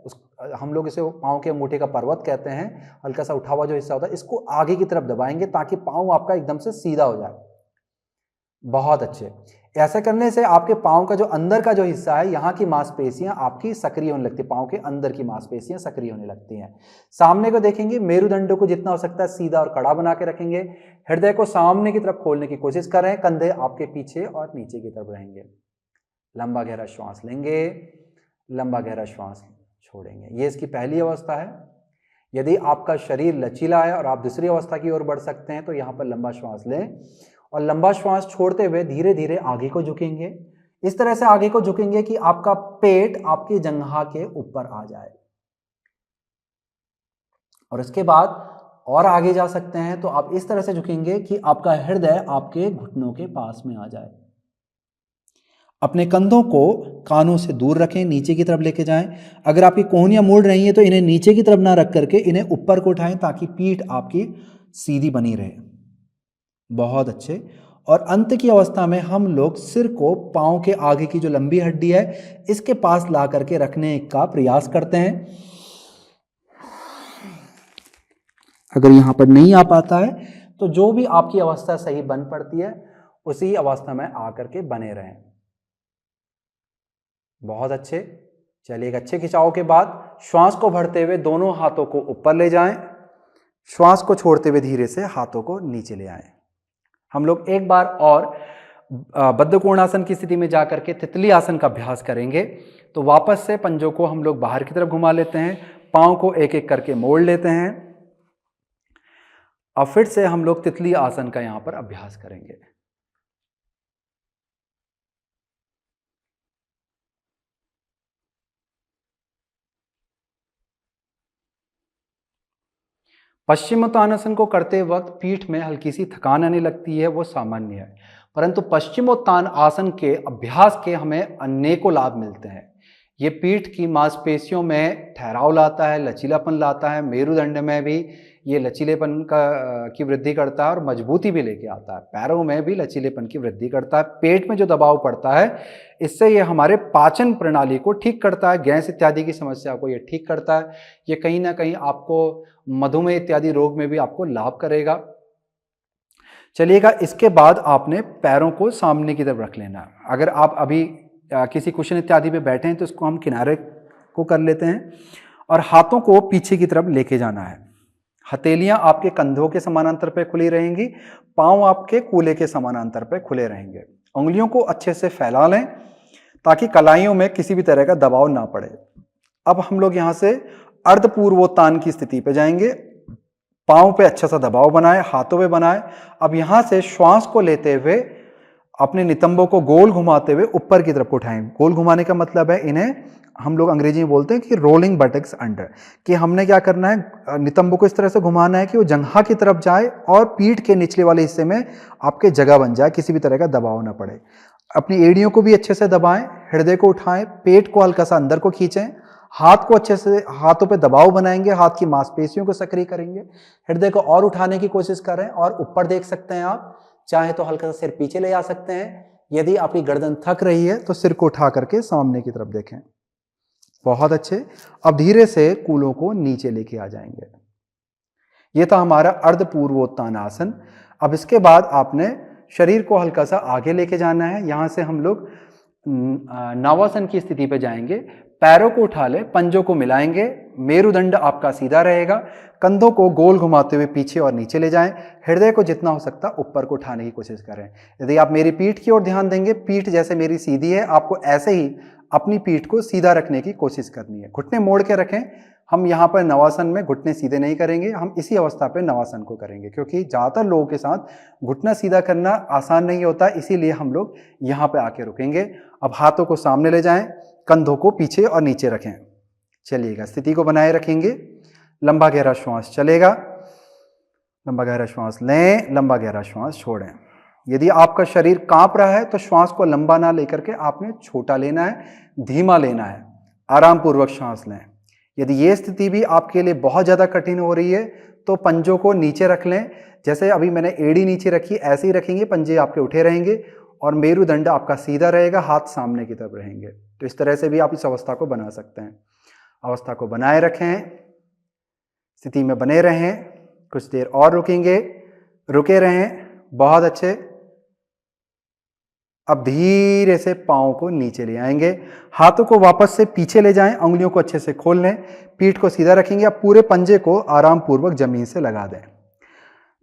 B: हम लोग इसे पाँव के अंगूठे का पर्वत कहते हैं, हल्का सा उठा हुआ जो हिस्सा होता है, इसको आगे की तरफ दबाएंगे ताकि पाँव आपका एकदम से सीधा हो जाए। बहुत अच्छे। ऐसा करने से आपके पाँव का जो अंदर का जो हिस्सा है, यहाँ की मांसपेशियां आपकी सक्रिय होने लगती है, पाँव के अंदर की मांसपेशियां सक्रिय होने लगती हैं। सामने को देखेंगे, मेरुदंड को जितना हो सकता है सीधा और कड़ा बना के रखेंगे। हृदय को सामने की तरफ खोलने की कोशिश कर रहे हैं, कंधे आपके पीछे और नीचे की तरफ रहेंगे। लंबा गहरा श्वास लेंगे, लंबा गहरा श्वास छोड़ेंगे। ये इसकी पहली अवस्था है। यदि आपका शरीर लचीला है और आप दूसरी अवस्था की ओर बढ़ सकते हैं तो यहाँ पर लंबा श्वास लें और लंबा श्वास छोड़ते हुए धीरे धीरे आगे को झुकेंगे। इस तरह से आगे को झुकेंगे कि आपका पेट आपकी जंघा के ऊपर आ जाए। और उसके बाद और आगे जा सकते हैं तो आप इस तरह से झुकेंगे कि आपका हृदय आपके घुटनों के पास में आ जाए। अपने कंधों को कानों से दूर रखें, नीचे की तरफ लेके जाएं। अगर आपकी कोहनियां मुड़ रही हैं तो इन्हें नीचे की तरफ ना रख करके इन्हें ऊपर को उठाएं ताकि पीठ आपकी सीधी बनी रहे। बहुत अच्छे। और अंत की अवस्था में हम लोग सिर को पांव के आगे की जो लंबी हड्डी है इसके पास ला करके रखने का प्रयास करते हैं। अगर यहां पर नहीं आ पाता है तो जो भी आपकी अवस्था सही बन पड़ती है उसी अवस्था में आकर के बने रहें। बहुत अच्छे। चलिए, एक अच्छे खिंचाव के बाद श्वास को भरते हुए दोनों हाथों को ऊपर ले जाएं। श्वास को छोड़ते हुए धीरे से हाथों को नीचे ले आएं। हम लोग एक बार और बद्ध कोणासन की स्थिति में जाकर के तितली आसन का अभ्यास करेंगे। तो वापस से पंजों को हम लोग बाहर की तरफ घुमा लेते हैं, पाँव को एक एक करके मोड़ लेते हैं और फिर से हम लोग तितली आसन का यहाँ पर अभ्यास करेंगे। पश्चिमोत्तानासन को करते वक्त पीठ में हल्की सी थकान आने लगती है, वो सामान्य है, परंतु पश्चिमोत्तान आसन के अभ्यास के हमें अनेकों लाभ मिलते हैं। ये पीठ की मांसपेशियों में ठहराव लाता है, लचीलापन लाता है, मेरुदंड में भी ये लचीलेपन की वृद्धि करता है और मजबूती भी लेके आता है। पैरों में भी लचीलेपन की वृद्धि करता है। पेट में जो दबाव पड़ता है इससे ये हमारे पाचन प्रणाली को ठीक करता है, गैस इत्यादि की समस्या को ये ठीक करता है। ये कहीं ना कहीं आपको मधुमेह इत्यादि रोग में भी आपको लाभ करेगा। चलिएगा, इसके बाद आपने पैरों को सामने की तरफ रख लेना है। अगर आप अभी किसी कुशन इत्यादि पे बैठे हैं तो इसको हम किनारे को कर लेते हैं और हाथों को पीछे की तरफ लेके जाना है। हथेलियां आपके कंधों के समानांतर पे खुली रहेंगी, पांव आपके कूल्हे के समानांतर पे खुले रहेंगे। उंगलियों को अच्छे से फैला लें ताकि कलाइयों में किसी भी तरह का दबाव ना पड़े। अब हम लोग यहाँ से अर्धपूर्वोत्तान की स्थिति पे जाएंगे। पांव पे अच्छा सा दबाव बनाए, हाथों पे बनाए। अब यहाँ से श्वास को लेते हुए अपने नितंबों को गोल घुमाते हुए ऊपर की तरफ उठाएं। गोल घुमाने का मतलब है इन्हें हम लोग अंग्रेजी में बोलते हैं कि रोलिंग बटक्स अंडर, कि हमने क्या करना है, नितंबों को इस तरह से घुमाना है कि वो जंघा की तरफ जाए और पीठ के निचले वाले हिस्से में आपके जगह बन जाए, किसी भी तरह का दबाव ना पड़े। अपनी एड़ियों को भी अच्छे से दबाएं, हृदय को उठाएं, पेट को हल्का सा अंदर को खींचें, हाथ को अच्छे से, हाथों पे दबाव बनाएंगे, हाथ की मांसपेशियों को सक्रिय करेंगे, हृदय को और उठाने की कोशिश करें और ऊपर देख सकते हैं आप। चाहे तो हल्का सा सिर पीछे ले जा सकते हैं। यदि आपकी गर्दन थक रही है तो सिर को उठा करके सामने की तरफ देखें। बहुत अच्छे। अब धीरे से कूल्हों को नीचे लेके आ जाएंगे। ये था हमारा अर्धपूर्वोत्तान आसन। अब इसके बाद आपने शरीर को हल्का सा आगे लेके जाना है। यहां से हम लोग नवासन की स्थिति पे जाएंगे। पैरों को उठा ले, पंजों को मिलाएंगे, मेरुदंड आपका सीधा रहेगा, कंधों को गोल घुमाते हुए पीछे और नीचे ले जाएं, हृदय को जितना हो सकता ऊपर को उठाने की कोशिश करें। यदि आप मेरी पीठ की ओर ध्यान देंगे, पीठ जैसे मेरी सीधी है, आपको ऐसे ही अपनी पीठ को सीधा रखने की कोशिश करनी है। घुटने मोड़ के रखें। हम यहाँ पर नवासन में घुटने सीधे नहीं करेंगे, हम इसी अवस्था पे नवासन को करेंगे, क्योंकि ज़्यादातर लोगों के साथ घुटना सीधा करना आसान नहीं होता, इसीलिए हम लोग यहाँ पे आके रुकेंगे। अब हाथों को सामने ले जाएं, कंधों को पीछे और नीचे रखें। चलिएगा, स्थिति को बनाए रखेंगे। लंबा गहरा श्वास चलेगा, लंबा गहरा श्वास लें, लंबा गहरा श्वास छोड़ें। यदि आपका शरीर कांप रहा है तो श्वास को लंबा ना लेकर के आपने छोटा लेना है, धीमा लेना है, आराम पूर्वक श्वास लें। यदि ये स्थिति भी आपके लिए बहुत ज़्यादा कठिन हो रही है तो पंजों को नीचे रख लें। जैसे अभी मैंने एड़ी नीचे रखी, ऐसे ही रखेंगे, पंजे आपके उठे रहेंगे और मेरुदंड आपका सीधा रहेगा, हाथ सामने की तरफ रहेंगे। तो इस तरह से भी आप इस अवस्था को बना सकते हैं। अवस्था को बनाए रखें, स्थिति में बने रहें। कुछ देर और रुकेंगे, रुके रहें। बहुत अच्छे।
A: अब धीरे से पाँव को नीचे ले आएंगे, हाथों को वापस से पीछे ले जाएं, उंगलियों को अच्छे से खोल लें, पीठ को सीधा रखेंगे। अब पूरे पंजे को आराम पूर्वक जमीन से लगा दें।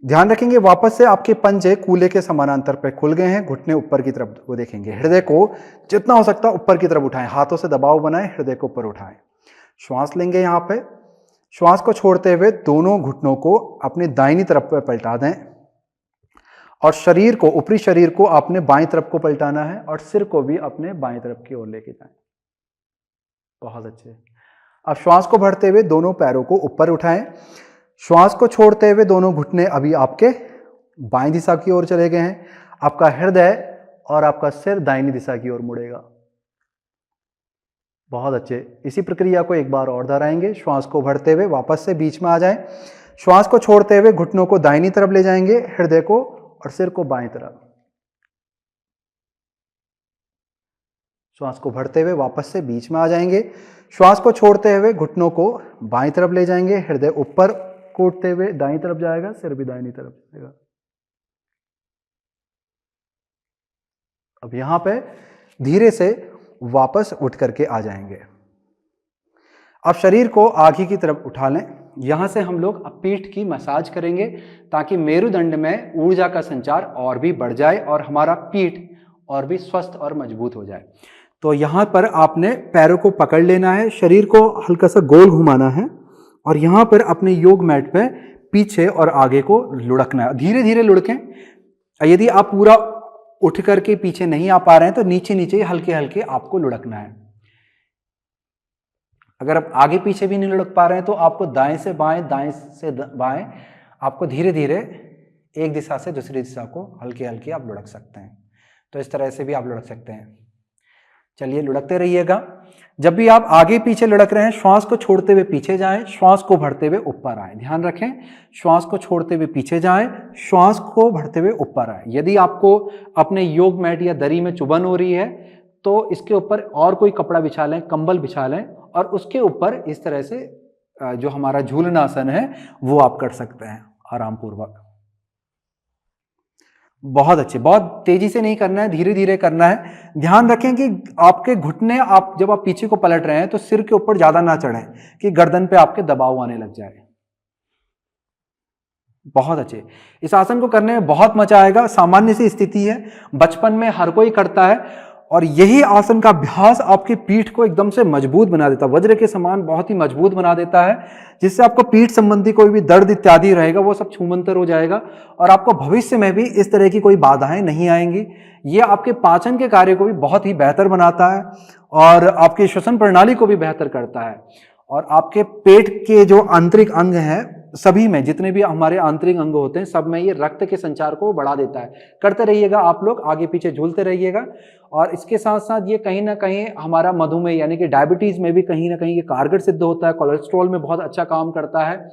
A: ध्यान रखेंगे वापस से आपके पंजे कूल्हे के समानांतर पे खुल गए हैं, घुटने ऊपर की तरफ को देखेंगे। हृदय को जितना हो सकता है ऊपर की तरफ उठाएं, हाथों से दबाव बनाएं, हृदय को ऊपर उठाएं। श्वास लेंगे यहाँ पे। श्वास को छोड़ते हुए दोनों घुटनों को अपनी दाहिनी तरफ पे पलटा दें और शरीर को, ऊपरी शरीर को आपने बाईं तरफ को पलटाना है और सिर को भी अपने बाईं तरफ की ओर लेके जाएं। बहुत अच्छे। अब श्वास को भरते हुए दोनों पैरों को ऊपर उठाएं। श्वास को छोड़ते हुए दोनों घुटने अभी आपके बाईं दिशा की ओर चले गए हैं। आपका हृदय और आपका सिर दाहिनी दिशा की ओर मुड़ेगा। बहुत अच्छे। इसी प्रक्रिया को एक बार और दोहराएंगे। श्वास को भरते हुए वापस से बीच में आ जाएं। श्वास को छोड़ते हुए घुटनों को दाहिनी तरफ ले जाएंगे, हृदय को और सिर को बाईं तरफ। श्वास को भरते हुए वापस से बीच में आ जाएंगे। श्वास को छोड़ते हुए घुटनों को बाईं तरफ ले जाएंगे, हृदय ऊपर को उठते हुए दाईं तरफ जाएगा, सिर भी दाहिनी तरफ जाएगा। अब यहां पे धीरे से वापस उठ करके आ जाएंगे। अब शरीर को आगे की तरफ उठा लें। यहां से हम लोग अब पीठ की मसाज करेंगे ताकि मेरुदंड में ऊर्जा का संचार और भी बढ़ जाए और हमारा पीठ और भी स्वस्थ और मजबूत हो जाए। तो यहां पर आपने पैरों को पकड़ लेना है, शरीर को हल्का सा गोल घुमाना है और यहां पर अपने योग मैट पे पीछे और आगे को लुढ़कना है। धीरे धीरे लुढ़कें। यदि आप पूरा उठ करके पीछे नहीं आ पा रहे हैं तो नीचे नीचे हल्के हल्के आपको लुढ़कना है। अगर आप आगे पीछे भी नहीं लुढ़क पा रहे हैं तो आपको दाएं से बाएं आपको धीरे धीरे एक दिशा से दूसरी दिशा को हल्के हल्के आप लुढ़क सकते हैं। तो इस तरह से भी आप लुढ़क सकते हैं। चलिए लुढ़कते रहिएगा। जब भी आप आगे पीछे लुढ़क रहे हैं, श्वास को छोड़ते हुए पीछे जाएं, श्वास को भरते हुए ऊपर आए। ध्यान रखें, श्वास को छोड़ते हुए पीछे जाएं, श्वास को भरते हुए ऊपर आए। यदि आपको अपने योग मैट या दरी में चुभन हो रही है तो इसके ऊपर और कोई कपड़ा बिछा लें, कंबल बिछा लें और उसके ऊपर इस तरह से जो हमारा झूलनासन है वो आप कर सकते हैं आराम पूर्वक। बहुत अच्छे। बहुत तेजी से नहीं करना है, धीरे धीरे करना है। ध्यान रखें कि आपके घुटने जब आप पीछे को पलट रहे हैं तो सिर के ऊपर ज्यादा ना चढ़ें कि गर्दन पे आपके दबाव आने लग जाए। बहुत अच्छे। इस आसन को करने में बहुत मजा आएगा। सामान्य सी स्थिति है, बचपन में हर कोई करता है और यही आसन का अभ्यास आपकी पीठ को एकदम से मजबूत बना देता है, वज्र के समान बहुत ही मजबूत बना देता है, जिससे आपको पीठ संबंधी कोई भी दर्द इत्यादि रहेगा वो सब छूमंतर हो जाएगा और आपको भविष्य में भी इस तरह की कोई बाधाएं नहीं आएंगी। ये आपके पाचन के कार्य को भी बहुत ही बेहतर बनाता है और आपकी श्वसन प्रणाली को भी बेहतर करता है और आपके पेट के जो आंतरिक अंग हैं सभी में, जितने भी हमारे आंतरिक अंग होते हैं सब में ये रक्त के संचार को बढ़ा देता है। करते रहिएगा आप लोग, आगे पीछे झूलते रहिएगा। और इसके साथ साथ ये कहीं ना कहीं हमारा मधुमेह यानी कि डायबिटीज में भी कहीं ना कहीं ये कारगर सिद्ध होता है, कोलेस्ट्रॉल में बहुत अच्छा काम करता है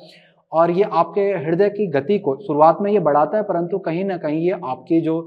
A: और ये आपके हृदय की गति को शुरुआत में ये बढ़ाता है, परंतु कहीं ना कहीं ये आपकी जो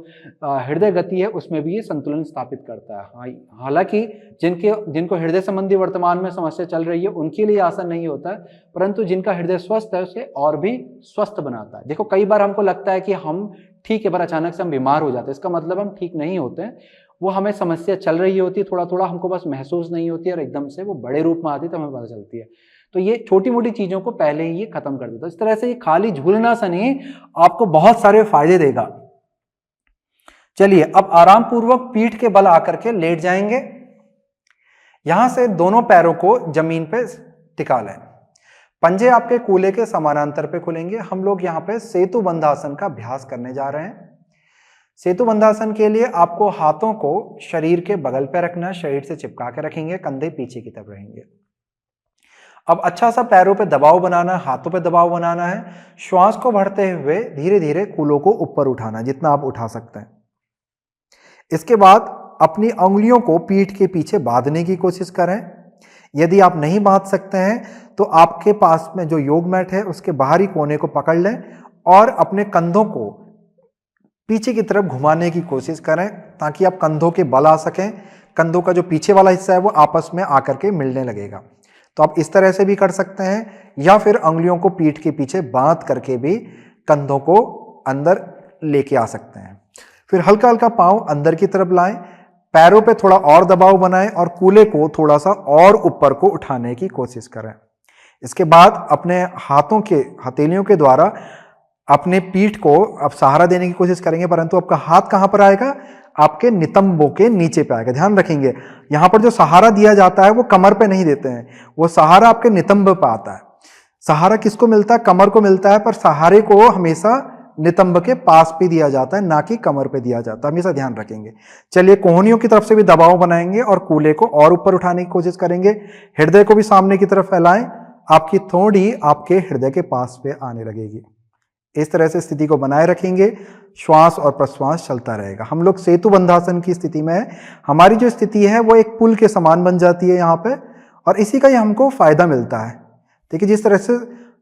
A: हृदय गति है उसमें भी ये संतुलन स्थापित करता है। हालांकि जिनको हृदय संबंधी वर्तमान में समस्या चल रही है उनके लिए आसान नहीं होता है, परंतु जिनका हृदय स्वस्थ है उसे और भी स्वस्थ बनाता है। देखो कई बार हमको लगता है कि हम ठीक है पर अचानक से हम बीमार हो जाते हैं, इसका मतलब हम ठीक नहीं होते हैं। वो हमें समस्या चल रही होती है, थोड़ा थोड़ा हमको बस महसूस नहीं होती है और एकदम से वो बड़े रूप में आती है तो हमें पता चलती है। तो ये छोटी मोटी चीजों को पहले ही ये खत्म कर देता है। इस तरह से ये खाली झूलनासन ही आपको बहुत सारे फायदे देगा। चलिए अब आराम पूर्वक पीठ के बल आकर के लेट जाएंगे। यहां से दोनों पैरों को जमीन पे टिका लें। पंजे आपके कूल्हे के समानांतर पे खुलेंगे। हम लोग यहाँ पे सेतु बंधासन का अभ्यास करने जा रहे हैं। सेतु बंधासन के लिए आपको हाथों को शरीर के बगल पे रखना है, शरीर से चिपका के रखेंगे, कंधे पीछे की तरफ रहेंगे। अब अच्छा सा पैरों पे दबाव बनाना है, हाथों पे दबाव बनाना है। श्वास को भरते हुए धीरे धीरे कूल्हों को ऊपर उठाना है जितना आप उठा सकते हैं। इसके बाद अपनी उंगलियों को पीठ के पीछे बांधने की कोशिश करें। यदि आप नहीं बांध सकते हैं तो आपके पास में जो योग मैट है उसके बाहरी कोने को पकड़ लें और अपने कंधों को पीछे की तरफ घुमाने की कोशिश करें ताकि आप कंधों के बल आ सकें। कंधों का जो पीछे वाला हिस्सा है वो आपस में आकर के मिलने लगेगा। तो आप इस तरह से भी कर सकते हैं या फिर उंगलियों को पीठ के पीछे बांध करके भी कंधों को अंदर लेके आ सकते हैं।
C: फिर हल्का हल्का पाँव अंदर की तरफ लाएं, पैरों पे थोड़ा और दबाव बनाएं और कूल्हे को थोड़ा सा और ऊपर को उठाने की कोशिश करें। इसके बाद अपने हाथों के हथेलियों के द्वारा अपने पीठ को अब सहारा देने की कोशिश करेंगे, परंतु आपका हाथ कहां पर आएगा? आपके नितंबों के नीचे पे आएगा। ध्यान रखेंगे, यहां पर जो सहारा दिया जाता है वो कमर पे नहीं देते हैं, वो सहारा आपके नितंब पे आता है। सहारा किसको मिलता है? कमर को मिलता है, पर सहारे को हमेशा नितंब के पास भी दिया जाता है, ना कि कमर पे दिया जाता है। हमेशा ध्यान रखेंगे। चलिए, कोहनियों की तरफ से भी दबाव बनाएंगे और कूल्हे को और ऊपर उठाने की कोशिश करेंगे। हृदय को भी सामने की तरफ फैलाएं, आपकी थोड़ी आपके हृदय के पास पे आने लगेगी। इस तरह से स्थिति को बनाए रखेंगे, श्वास और प्रश्वास चलता रहेगा। हम लोग सेतु बंधासन की स्थिति में है। हमारी जो स्थिति है वो एक पुल के समान बन जाती है यहाँ पे, और इसी का ही हमको फायदा मिलता है। देखिए, जिस तरह से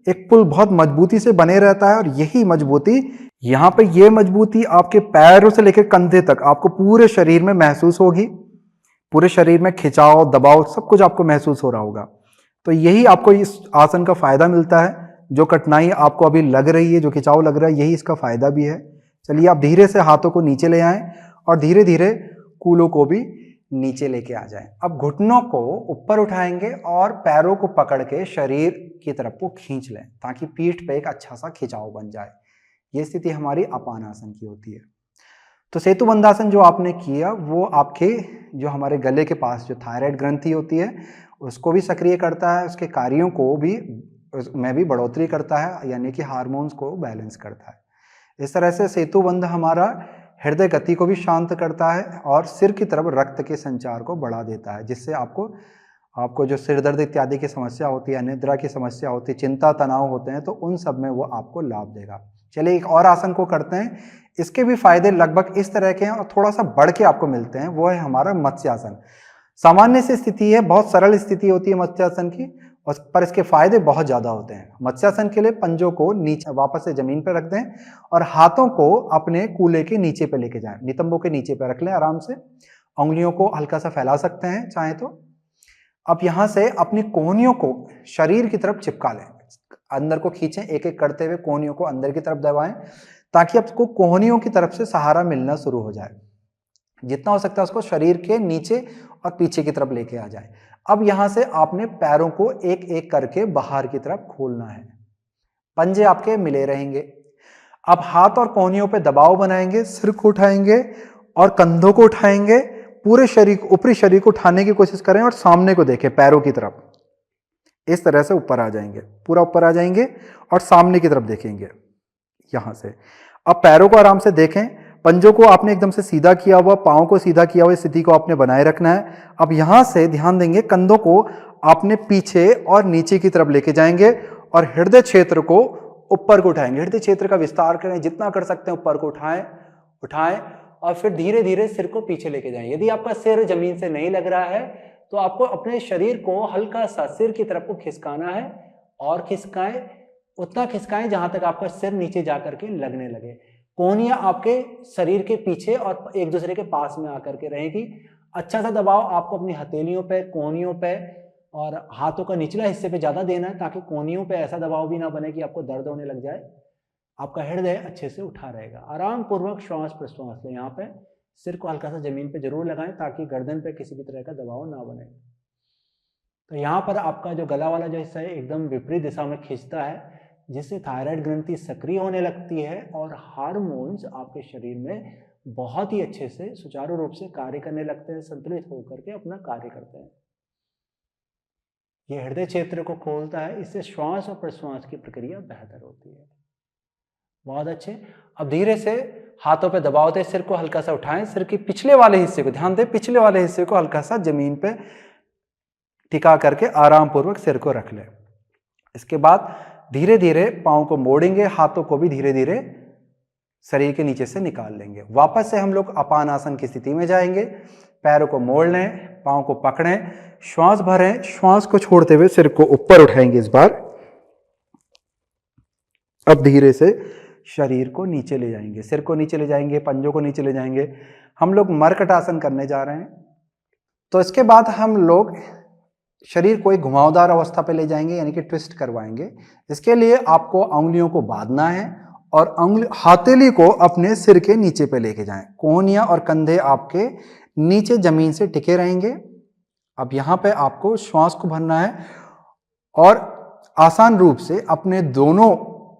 C: एक पुल बहुत मजबूती से बने रहता है, और यही मजबूती यहाँ पे, ये मजबूती आपके पैरों से लेकर कंधे तक आपको पूरे शरीर में महसूस होगी। पूरे शरीर में खिंचाव, दबाव, सब कुछ आपको महसूस हो रहा होगा। तो यही आपको इस आसन का फायदा मिलता है। जो कठिनाई आपको अभी लग रही है, जो खिंचाव लग रहा है, यही इसका फायदा भी है। चलिए, आप धीरे से हाथों को नीचे ले आएं और धीरे धीरे कूलों को भी नीचे लेके आ जाएं। अब घुटनों को ऊपर उठाएंगे और पैरों को पकड़ के शरीर की तरफ को खींच लें, ताकि पीठ पे एक अच्छा सा खिंचाव बन जाए। ये स्थिति हमारी अपान आसन की होती है। तो सेतु बंधासन जो आपने किया, वो आपके जो हमारे गले के पास जो थायराइड ग्रंथि होती है उसको भी सक्रिय करता है, उसके कार्यों को भी में भी बढ़ोतरी करता है, यानी कि हार्मोन्स को बैलेंस करता है। इस तरह से सेतु बंध हमारा हृदय गति को भी शांत करता है और सिर की तरफ रक्त के संचार को बढ़ा देता है, जिससे आपको जो सिर दर्द इत्यादि की समस्या होती है, अनिद्रा की समस्या होती है, चिंता तनाव होते हैं, तो उन सब में वो आपको लाभ देगा। चलिए, एक और आसन को करते हैं। इसके भी फायदे लगभग इस तरह के हैं और थोड़ा सा बढ़ के आपको मिलते हैं। वो है हमारा मत्स्यासन। सामान्य सी स्थिति है, बहुत सरल स्थिति होती है मत्स्यासन की, पर इसके फायदे बहुत ज्यादा होते हैं। मत्स्यासन के लिए पंजों को नीचे वापस से जमीन पर रख दें और हाथों को अपने कूल्हे के नीचे पे लेके जाएं, नितंबों के नीचे पे रख लें आराम से। उंगलियों को हल्का सा फैला सकते हैं चाहे तो। अब यहां से अपनी कोहनियों को शरीर की तरफ चिपका लें, अंदर को खींचें, एक एक करते हुए कोहनियों को अंदर की तरफ दबाएं, ताकि आपको कोहनियों की तरफ से सहारा मिलना शुरू हो जाए। जितना हो सकता है उसको शरीर के नीचे और पीछे की तरफ लेके आ जाए। अब यहां से आपने पैरों को एक एक करके बाहर की तरफ खोलना है। पंजे आपके मिले रहेंगे। अब हाथ और कोहनियों पे दबाव बनाएंगे, सिर को उठाएंगे और कंधों को उठाएंगे। पूरे शरीर, ऊपरी शरीर को उठाने की कोशिश करें और सामने को देखें, पैरों की तरफ। इस तरह से ऊपर आ जाएंगे, पूरा ऊपर आ जाएंगे और सामने की तरफ देखेंगे यहां से। अब पैरों को आराम से देखें, पंजों को आपने एकदम से सीधा किया हुआ, पाँव को सीधा किया हुआ स्थिति को आपने बनाए रखना है। अब यहां से ध्यान देंगे, कंधों को आपने पीछे और नीचे की तरफ लेके जाएंगे और हृदय क्षेत्र को ऊपर को उठाएंगे। हृदय क्षेत्र का विस्तार करें, जितना कर सकते हैं ऊपर को उठाएं और फिर धीरे धीरे सिर को पीछे लेके जाएं। यदि आपका सिर जमीन से नहीं लग रहा है तो आपको अपने शरीर को हल्का सा सिर की तरफ को खिसकाना है, और खिसकाएं, उतना खिसकाएं जहां तक आपका सिर नीचे जाकर के लगने लगे। कोहनियां आपके शरीर के पीछे और एक दूसरे के पास में आकर के रहेगी। अच्छा सा दबाव आपको अपनी हथेलियों पे, कोहनियों पे और हाथों का निचला हिस्से पे ज्यादा देना है, ताकि कोहनियों पे ऐसा दबाव भी ना बने कि आपको दर्द होने लग जाए। आपका हृदय अच्छे से उठा रहेगा। आराम पूर्वक श्वास प्रश्वास लें। यहाँ पे सिर को हल्का सा जमीन पे जरूर लगाएं, ताकि गर्दन पे किसी भी तरह का दबाव ना बने। तो यहाँ पर आपका जो गला वाला जो हिस्सा है एकदम विपरीत दिशा में खींचता है, जिससे थायराइड ग्रंथि सक्रिय होने लगती है और हार्मोन्स आपके शरीर में बहुत ही अच्छे से सुचारू रूप से कार्य करने लगते हैं, संतुलित होकर के अपना कार्य करते हैं। ये हृदय क्षेत्र को खोलता है, इससे श्वास और प्रश्वास की प्रक्रिया बेहतर होती है। बहुत अच्छे। अब धीरे से हाथों पे दबाव दें, सिर को हल्का सा उठाएं, सिर के पिछले वाले हिस्से को ध्यान दें, पिछले वाले हिस्से को हल्का सा जमीन पे टिका करके आराम पूर्वक सिर को रख लें। इसके बाद धीरे धीरे पाँव को मोड़ेंगे, हाथों को भी धीरे धीरे शरीर के नीचे से निकाल लेंगे। वापस से हम लोग अपान आसन की स्थिति में जाएंगे। पैरों को मोड़ लें, पाँव को पकड़ें, श्वास भरें, श्वास को छोड़ते हुए सिर को ऊपर उठाएंगे इस बार। अब धीरे से शरीर को नीचे ले जाएंगे, सिर को नीचे ले जाएंगे, पंजों को नीचे ले जाएंगे। हम लोग मर्कट आसन करने जा रहे हैं। तो इसके बाद हम लोग शरीर को एक घुमावदार अवस्था पे ले जाएंगे, यानी कि ट्विस्ट करवाएंगे। इसके लिए आपको उंगलियों को बांधना है और हथेली को अपने सिर के नीचे पे लेके जाएं। कोहनियां और कंधे आपके नीचे जमीन से टिके रहेंगे। अब यहां पे आपको श्वास को भरना है और आसान रूप से अपने दोनों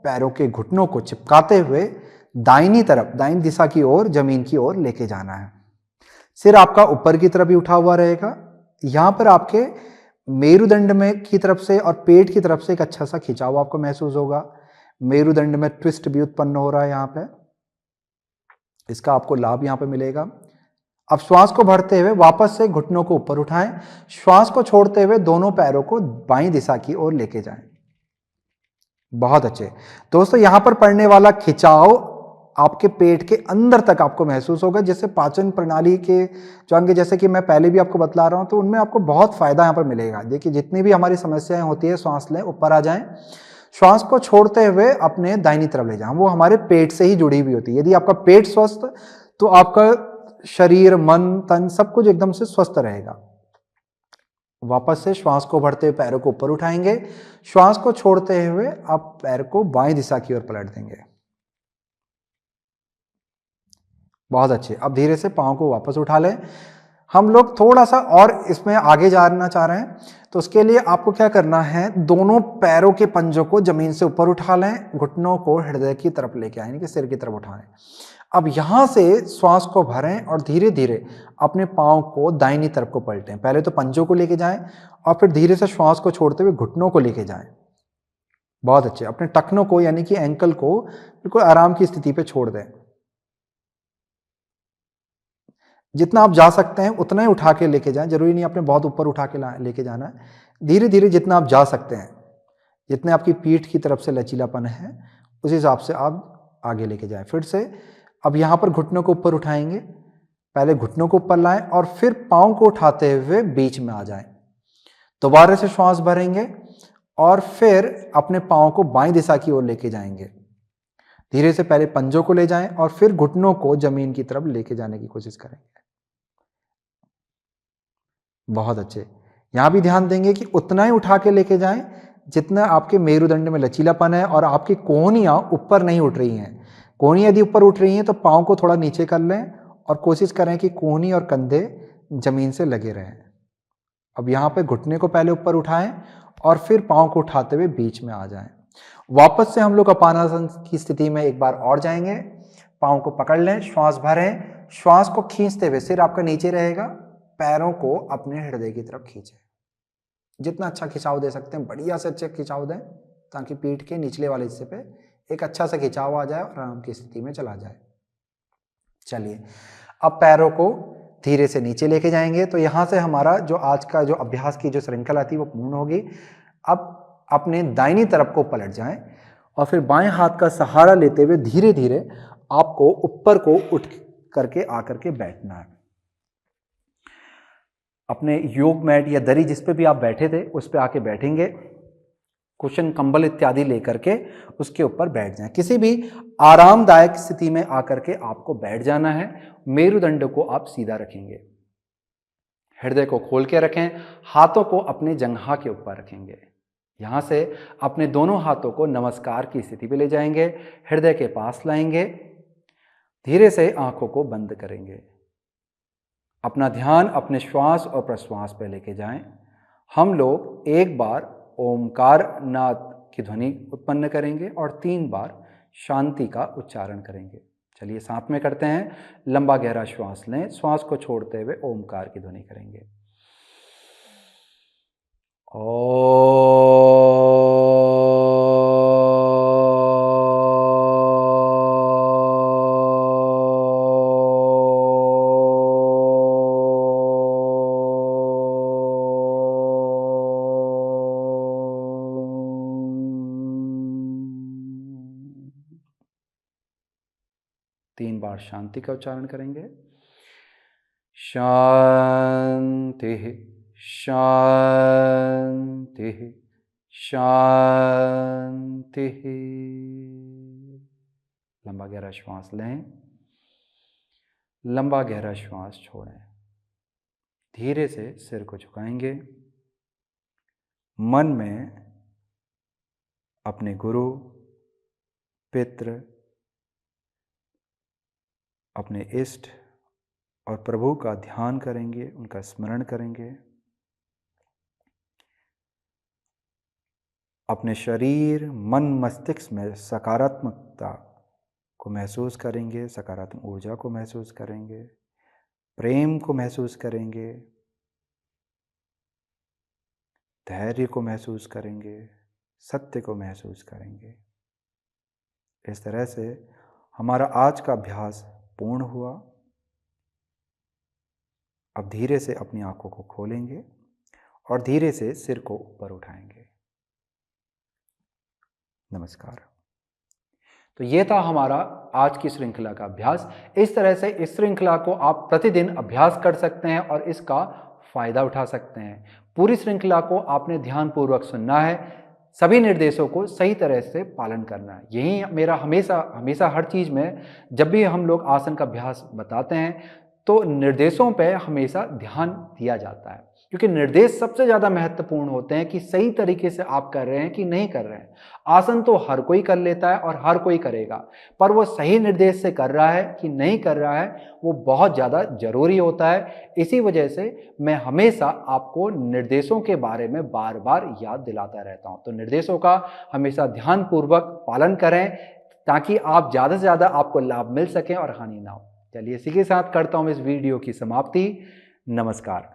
C: पैरों के घुटनों को चिपकाते हुए दाहिनी तरफ, दाहिनी दिशा की ओर, जमीन की ओर लेके जाना है। सिर आपका ऊपर की तरफ ही उठा हुआ रहेगा। यहां पर आपके मेरुदंड में की तरफ से और पेट की तरफ से एक अच्छा सा खिंचाव आपको महसूस होगा। मेरुदंड में ट्विस्ट भी उत्पन्न हो रहा है यहां पे, इसका आपको लाभ यहां पे मिलेगा। अब श्वास को भरते हुए वापस से घुटनों को ऊपर उठाएं। श्वास को छोड़ते हुए दोनों पैरों को बाईं दिशा की ओर लेके जाएं। बहुत अच्छे दोस्तों, यहां पर पड़ने वाला खिंचाव आपके पेट के अंदर तक आपको महसूस होगा, जिससे पाचन प्रणाली के जो अंग, जैसे कि मैं पहले भी आपको बतला रहा हूं, तो उनमें आपको बहुत फायदा यहां पर मिलेगा। देखिए, जितनी भी हमारी समस्याएं होती है, सांस लें, ऊपर आ जाएं। श्वास को छोड़ते हुए अपने दाहिनी तरफ ले जाएं। वो हमारे पेट से ही जुड़ी हुई होती है। यदि आपका पेट स्वस्थ, तो आपका शरीर, मन, तन सब कुछ एकदम से स्वस्थ रहेगा। वापस से श्वास को भरते हुए पैरों को ऊपर उठाएंगे। श्वास को छोड़ते हुए आप पैर को बाएं दिशा की ओर पलट देंगे। बहुत अच्छे। अब धीरे से पांव को वापस उठा लें। हम लोग थोड़ा सा और इसमें आगे जाना चाह रहे हैं, तो उसके लिए आपको क्या करना है, दोनों पैरों के पंजों को जमीन से ऊपर उठा लें, घुटनों को हृदय की तरफ लेके आए, यानी कि सिर की तरफ उठाएं। अब यहां से श्वास को भरें और धीरे धीरे अपने पांव को दाहिनी तरफ को पलटें। पहले तो पंजों को लेके जाएं और फिर धीरे से श्वास को छोड़ते हुए घुटनों को लेके जाएं। बहुत अच्छे। अपने टखनों को, यानी कि एंकल को, बिल्कुल आराम की स्थिति पे छोड़ दें। जितना आप जा सकते हैं उतना ही उठा के लेके जाएं। जरूरी नहीं आपने बहुत ऊपर उठा के लेके जाना है। धीरे धीरे जितना आप जा सकते हैं, जितने आपकी पीठ की तरफ से लचीलापन है, उस हिसाब से आप आगे लेके जाएं। फिर से अब यहां पर घुटनों को ऊपर उठाएंगे। पहले घुटनों को ऊपर लाएं और फिर पांव को उठाते हुए बीच में आ जाएं। दोबारा से श्वास भरेंगे और फिर अपने पांव को बाईं दिशा की ओर लेके जाएंगे। धीरे से पहले पंजों को ले जाएं और फिर घुटनों को जमीन की तरफ लेके जाने की कोशिश करेंगे। बहुत अच्छे। यहां भी ध्यान देंगे कि उतना ही उठा के लेके जाएं जितना आपके मेरुदंड में लचीलापन है और आपकी कोहनियां ऊपर नहीं उठ रही हैं। कोहनियां यदि ऊपर उठ रही हैं तो पांव को थोड़ा नीचे कर लें और कोशिश करें कि कोहनी और कंधे जमीन से लगे रहें। अब यहां पे घुटने को पहले ऊपर उठाएं और फिर पांव को उठाते हुए बीच में आ जाएं। वापस से हम लोग अपानासन की स्थिति में एक बार और जाएंगे। पांव को पकड़ लें, श्वास भरें, श्वास को खींचते हुए सिर आपका नीचे रहेगा, पैरों को अपने हृदय की तरफ खींचें। जितना अच्छा खिंचाव दे सकते हैं बढ़िया से अच्छे खिंचाव दें, ताकि पीठ के निचले वाले हिस्से पे एक अच्छा सा खिंचाव आ जाए और आराम की स्थिति में चला जाए। चलिए, अब पैरों को धीरे से नीचे लेके जाएंगे। तो यहां से हमारा जो आज का जो अभ्यास की जो श्रृंखला थी वो पूर्ण होगी। अब अपने दाहिनी तरफ को पलट जाएं और फिर बाएं हाथ का सहारा लेते हुए धीरे धीरे आपको ऊपर को उठ करके आकर के बैठना है। अपने योग मैट या दरी जिस पे भी आप बैठे थे उस पे आके बैठेंगे। कुशन, कंबल इत्यादि लेकर के उसके ऊपर बैठ जाएं। किसी भी आरामदायक स्थिति में आकर के आपको बैठ जाना है। मेरुदंड को आप सीधा रखेंगे, हृदय को खोल के रखें, हाथों को अपने जंघा के ऊपर रखेंगे। यहां से अपने दोनों हाथों को नमस्कार की स्थिति पे ले जाएंगे, हृदय के पास लाएंगे, धीरे से आंखों को बंद करेंगे। अपना ध्यान अपने श्वास और प्रश्वास पर लेके जाएं। हम लोग एक बार ओमकार नाद की ध्वनि उत्पन्न करेंगे और 3 बार शांति का उच्चारण करेंगे। चलिए साथ में करते हैं। लंबा गहरा श्वास लें, श्वास को छोड़ते हुए ओमकार की ध्वनि करेंगे। तीन बार शांति का उच्चारण करेंगे। शांति शांति शांति। लंबा गहरा श्वास लें, लंबा गहरा श्वास छोड़ें। धीरे से सिर को झुकाएंगे। मन में अपने गुरु, पितृ, अपने इष्ट और प्रभु का ध्यान करेंगे, उनका स्मरण करेंगे। अपने शरीर, मन, मस्तिष्क में सकारात्मकता को महसूस करेंगे, सकारात्मक ऊर्जा को महसूस करेंगे, प्रेम को महसूस करेंगे, धैर्य को महसूस करेंगे, सत्य को महसूस करेंगे। इस तरह से हमारा आज का अभ्यास पूर्ण हुआ। अब धीरे से अपनी आंखों को खोलेंगे और धीरे से सिर को ऊपर उठाएंगे। नमस्कार।
A: तो ये था हमारा आज की श्रृंखला का अभ्यास। इस तरह से इस श्रृंखला को आप प्रतिदिन अभ्यास कर सकते हैं और इसका फायदा उठा सकते हैं। पूरी श्रृंखला को आपने ध्यानपूर्वक सुनना है, सभी निर्देशों को सही तरह से पालन करना है। यही मेरा हमेशा हर चीज़ में जब भी हम लोग आसन का अभ्यास बताते हैं तो निर्देशों पे हमेशा ध्यान दिया जाता है, क्योंकि निर्देश सबसे ज़्यादा महत्वपूर्ण होते हैं कि सही तरीके से आप कर रहे हैं कि नहीं कर रहे हैं। आसन तो हर कोई कर लेता है और हर कोई करेगा, पर वो सही निर्देश से कर रहा है कि नहीं कर रहा है वो बहुत ज़्यादा ज़रूरी होता है। इसी वजह से मैं हमेशा आपको निर्देशों के बारे में बार बार याद दिलाता रहता हूँ। तो निर्देशों का हमेशा ध्यानपूर्वक पालन करें ताकि आप ज़्यादा से ज़्यादा आपको लाभ मिल सके और हानि ना हो। चलिए इसी के साथ करता हूँ इस वीडियो की समाप्ति। नमस्कार।